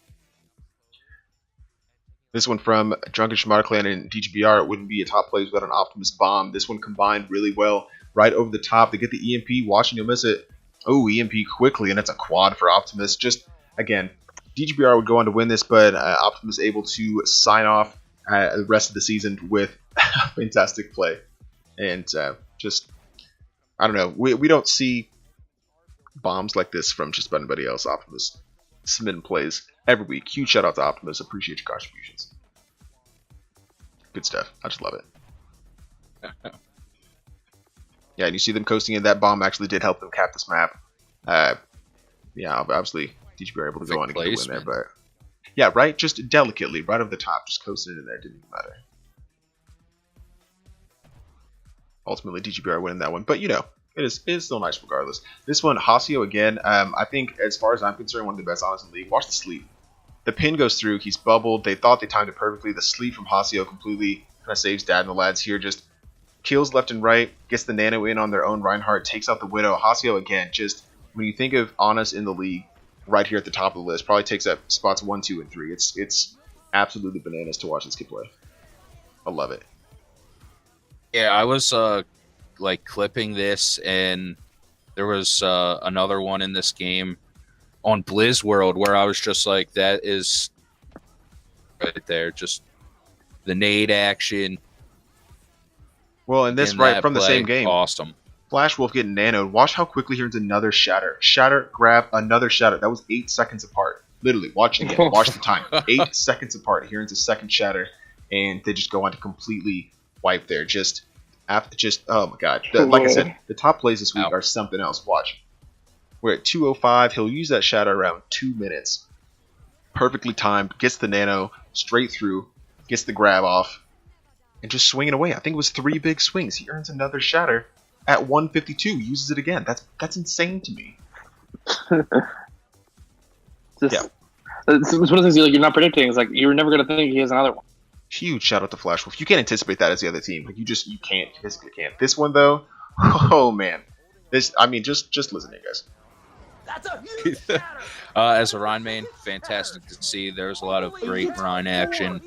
This one from Drunken Shimada Clan and DGBR, it wouldn't be a top plays without an Optimus Bomb. This one combined really well. Right over the top. They get the EMP. Watching you'll miss it. Oh, EMP quickly, and it's a quad for Optimus. Just, again, DGBR would go on to win this, but Optimus able to sign off the rest of the season with a fantastic play. And just, I don't know. We don't see bombs like this from just about anybody else. Optimus submitting plays every week. Huge shout out to Optimus. Appreciate your contributions. Good stuff. I just love it. Yeah, and you see them coasting in. That bomb actually did help them cap this map. Yeah, obviously DGB were able to go on and get the win there, but yeah, right, just delicately, right over the top, just coasting in there. Didn't even matter. Ultimately, DGBR winning that one, but it is still nice regardless. This one, Hasio again. I think, as far as I'm concerned, one of the best honest in the league. Watch the sleep. The pin goes through. He's bubbled. They thought they timed it perfectly. The sleep from Hasio completely kind of saves Dad and the lads here. Just kills left and right. Gets the nano in on their own. Reinhardt takes out the Widow. Hasio again. Just when you think of honest in the league, right here at the top of the list, probably takes up spots 1, 2, and 3. It's absolutely bananas to watch this kid play. I love it. Yeah, I was clipping this, and there was another one in this game on Blizz World where I was just like, that is right there, just the nade action. Well, and this right from the same game. Awesome. Flash Wolf getting nanoed. Watch how quickly here is another shatter. Shatter, grab, another shatter. That was 8 seconds apart. Literally, watch it again. Watch the time. 8 seconds apart. Here is a second shatter, and they just go on to completely wipe there. Oh my god. Like I said, the top plays this week are something else. Watch. We're at 2:05. He'll use that shatter around 2 minutes. Perfectly timed. Gets the nano. straight through, gets the grab off, and just swinging away. I think it was 3 big swings. He earns another shatter at 152. Uses it again. That's insane to me. It's one of the things you're not predicting. It's like you're never going to think he has another one. Huge shout out to Flash Wolf. You can't anticipate that as the other team. Like you can't. You physically can't. This one though, oh man. Just listen to it, guys. That's a huge shatter. As a Rhine main, fantastic to see. There's a lot of great Rhine action.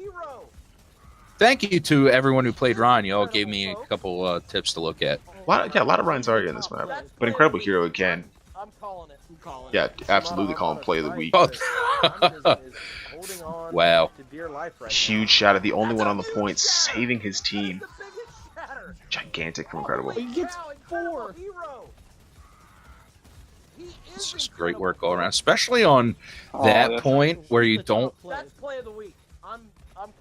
Thank you to everyone who played Rhine. You all gave me a couple tips to look at. A lot of Rhines are in this map, but Incredible Hero again. I'm calling it. Yeah, absolutely call him play of the week. Oh. Wow. Huge shout out, the only one on the point, saving his team. Gigantic from Incredible. He gets 4. It's just great work all around, especially on that point where you don't. That's play of the week. I'm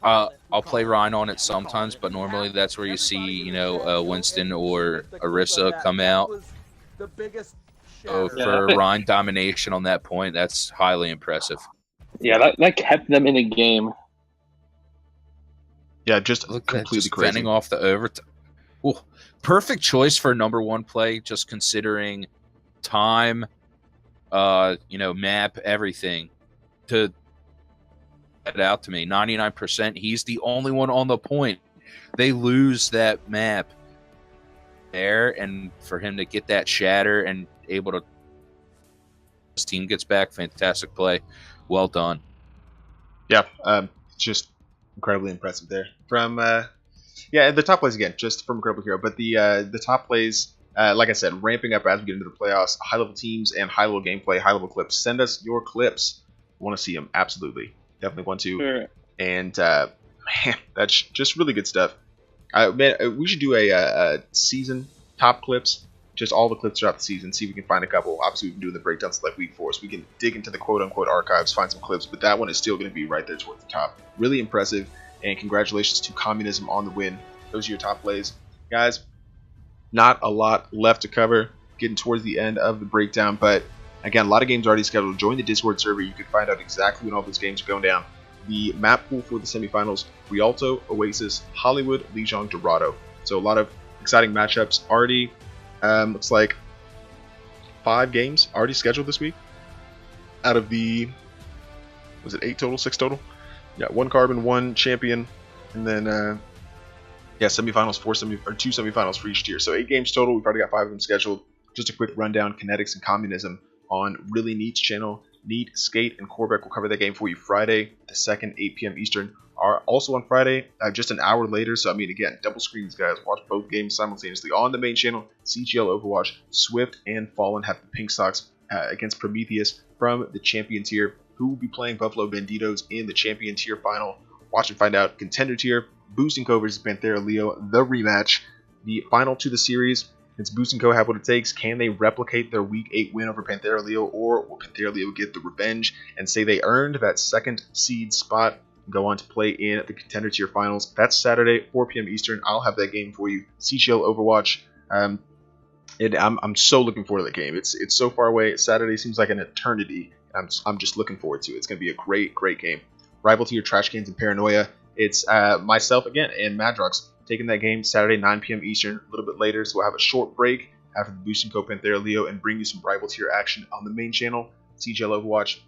I'll play Rhine on it sometimes, but normally that's where you see, Winston or Arissa come out. So for Rhine domination on that point, that's highly impressive. Yeah, that kept them in a game. Yeah, just Look at completely just crazy. fending off the overtime. Perfect choice for a number 1 play, just considering time, map, everything. To get it out to me, 99%. He's the only one on the point. They lose that map there, and for him to get that shatter and able to, his team gets back. Fantastic play, well done. Yeah, just incredibly impressive there. From the top plays again, just from Incredible Hero, but the top plays, like I said, ramping up as we get into the playoffs. High level teams and high level gameplay, high level clips. Send us your clips. Want to see them? Absolutely, definitely want to. Sure. And man, that's just really good stuff. We should do a season top clips, just all the clips throughout the season. See if we can find a couple. Obviously, we've been doing the breakdowns like week 4, so we can dig into the quote unquote archives, find some clips. But that one is still going to be right there towards the top. Really impressive, and congratulations to Communism on the win. Those are your top plays, guys. Not a lot left to cover. Getting towards the end of the breakdown, but again, a lot of games already scheduled. Join the Discord server. You can find out exactly when all those games are going down. The map pool for the semifinals: Rialto, Oasis, Hollywood, Lijiang, Dorado. So a lot of exciting matchups already. Looks like 5 games already scheduled this week. Out of the, was it 8 total, 6 total? Yeah, 1 Carbon, 1 Champion, and then semifinals, 2 semifinals for each tier. So 8 games total. We've already got 5 of them scheduled. Just a quick rundown: Kinetics and Communism on Really Neat's channel. Neat, Skate, and Corbeck will cover that game for you Friday the 2nd, 8 p.m. Eastern. Are also on Friday, just an hour later. So, I mean, again, double screens, guys. Watch both games simultaneously on the main channel. CGL Overwatch, Swift, and Fallen have the Pink Sox against Prometheus from the Champion tier, who will be playing Buffalo Banditos in the Champion tier final. Watch and find out. Contender tier, Boosting Co versus Panthera Leo, the rematch. The final to the series. Does Boosting Co have what it takes? Can they replicate their Week 8 win over Panthera Leo, or will Panthera Leo get the revenge and say they earned that 2nd seed spot and go on to play in the Contender Tier Finals? That's Saturday, 4 p.m. Eastern. I'll have that game for you. CGL Overwatch. I'm so looking forward to that game. It's so far away. Saturday seems like an eternity. I'm just looking forward to it. It's going to be a great game. Rival Tier, Trash Cans, and Paranoia. It's myself again and Madrox taking that game Saturday, 9 p.m. Eastern, a little bit later. So we'll have a short break after the Boosting Co Panthera Leo and bring you some Rival Tier action on the main channel, CGL Overwatch.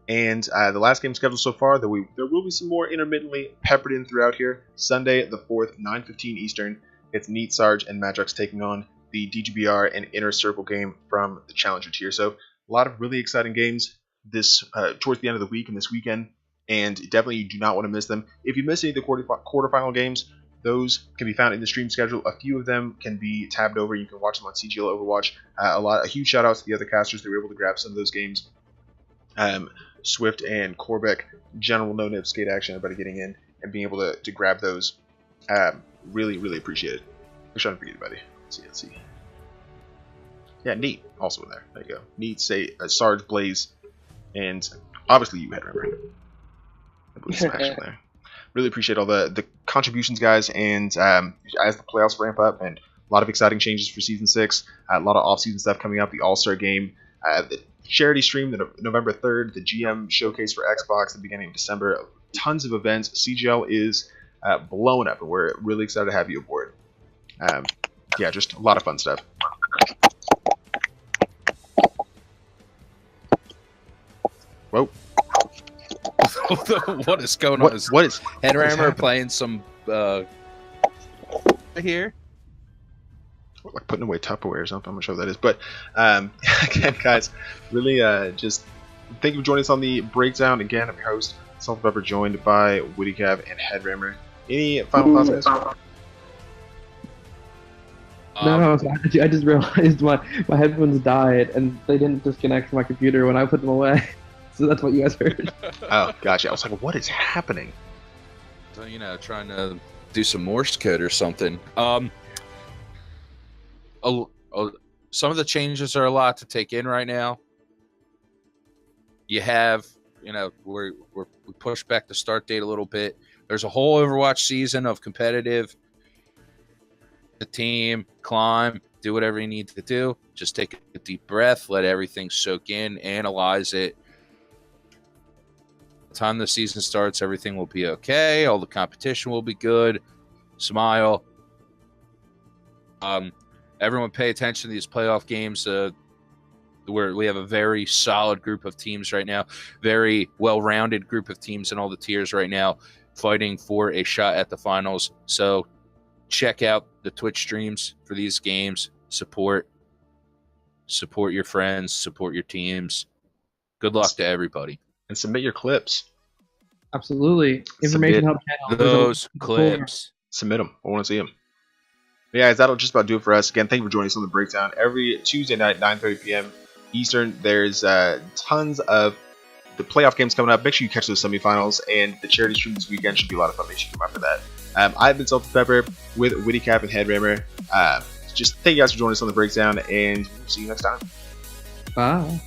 And the last game scheduled so far, there will be some more intermittently peppered in throughout here. Sunday, the 4th, 9:15 Eastern. It's Neat Sarge and Madrox taking on the DGBR and Inner Circle game from the Challenger tier. So a lot of really exciting games this towards the end of the week and this weekend. And definitely you do not want to miss them. If you miss any of the quarterfinal games, those can be found in the stream schedule. A few of them can be tabbed over. You can watch them on CGL Overwatch. A huge shout out to the other casters that were able to grab some of those games. Swift and Corbeck, general no-nip skate action, everybody getting in and being able to grab those. Really appreciate it. I'm trying to forget anybody. Let's see. Yeah, Neat also in there. There you go. Neat, Sarge, Blaze, and obviously you had remember. Action there. Really appreciate all the contributions, guys, and as the playoffs ramp up, and a lot of exciting changes for Season 6, a lot of off-season stuff coming up, the All-Star Game, the charity stream, the November 3rd, the GM Showcase for Xbox, the beginning of December, tons of events. CGL is blowing up, and we're really excited to have you aboard. Yeah, just a lot of fun stuff. Whoa. What is going on? What is Headrammer happening? playing some here? Like putting away Tupperware or something. I'm not sure what that is. But again, guys, really just thank you for joining us on the breakdown. Again, I'm your host, Salt Pepper, joined by Woody Cav and Headrammer. Any final thoughts, guys? No, I just realized my headphones died and they didn't disconnect from my computer when I put them away. So that's what you guys heard. Oh, gotcha. I was like, what is happening? So, you know, trying to do some Morse code or something. Some of the changes are a lot to take in right now. You have, you know, we pushed back the start date a little bit. There's a whole Overwatch season of competitive. The team, climb, do whatever you need to do. Just take a deep breath, let everything soak in, analyze it. By the time the season starts, everything will be okay. All the competition will be good. Smile. Everyone pay attention to these playoff games. Where we have a very solid group of teams right now, very well-rounded group of teams in all the tiers right now, fighting for a shot at the finals. So check out the Twitch streams for these games. Support your friends, support your teams. Good luck to everybody. And submit your clips. Absolutely. Information help channel. Those clips. Submit them. I want to see them. But yeah, guys, that'll just about do it for us. Again, thank you for joining us on the breakdown. Every Tuesday night, 9:30 p.m. Eastern, there's tons of the playoff games coming up. Make sure you catch those semifinals, and the charity stream this weekend should be a lot of fun. Make sure you come out for that. I've been Salted Pepper with Witty Cap and Headrammer. Just thank you guys for joining us on the breakdown, and we'll see you next time. Bye.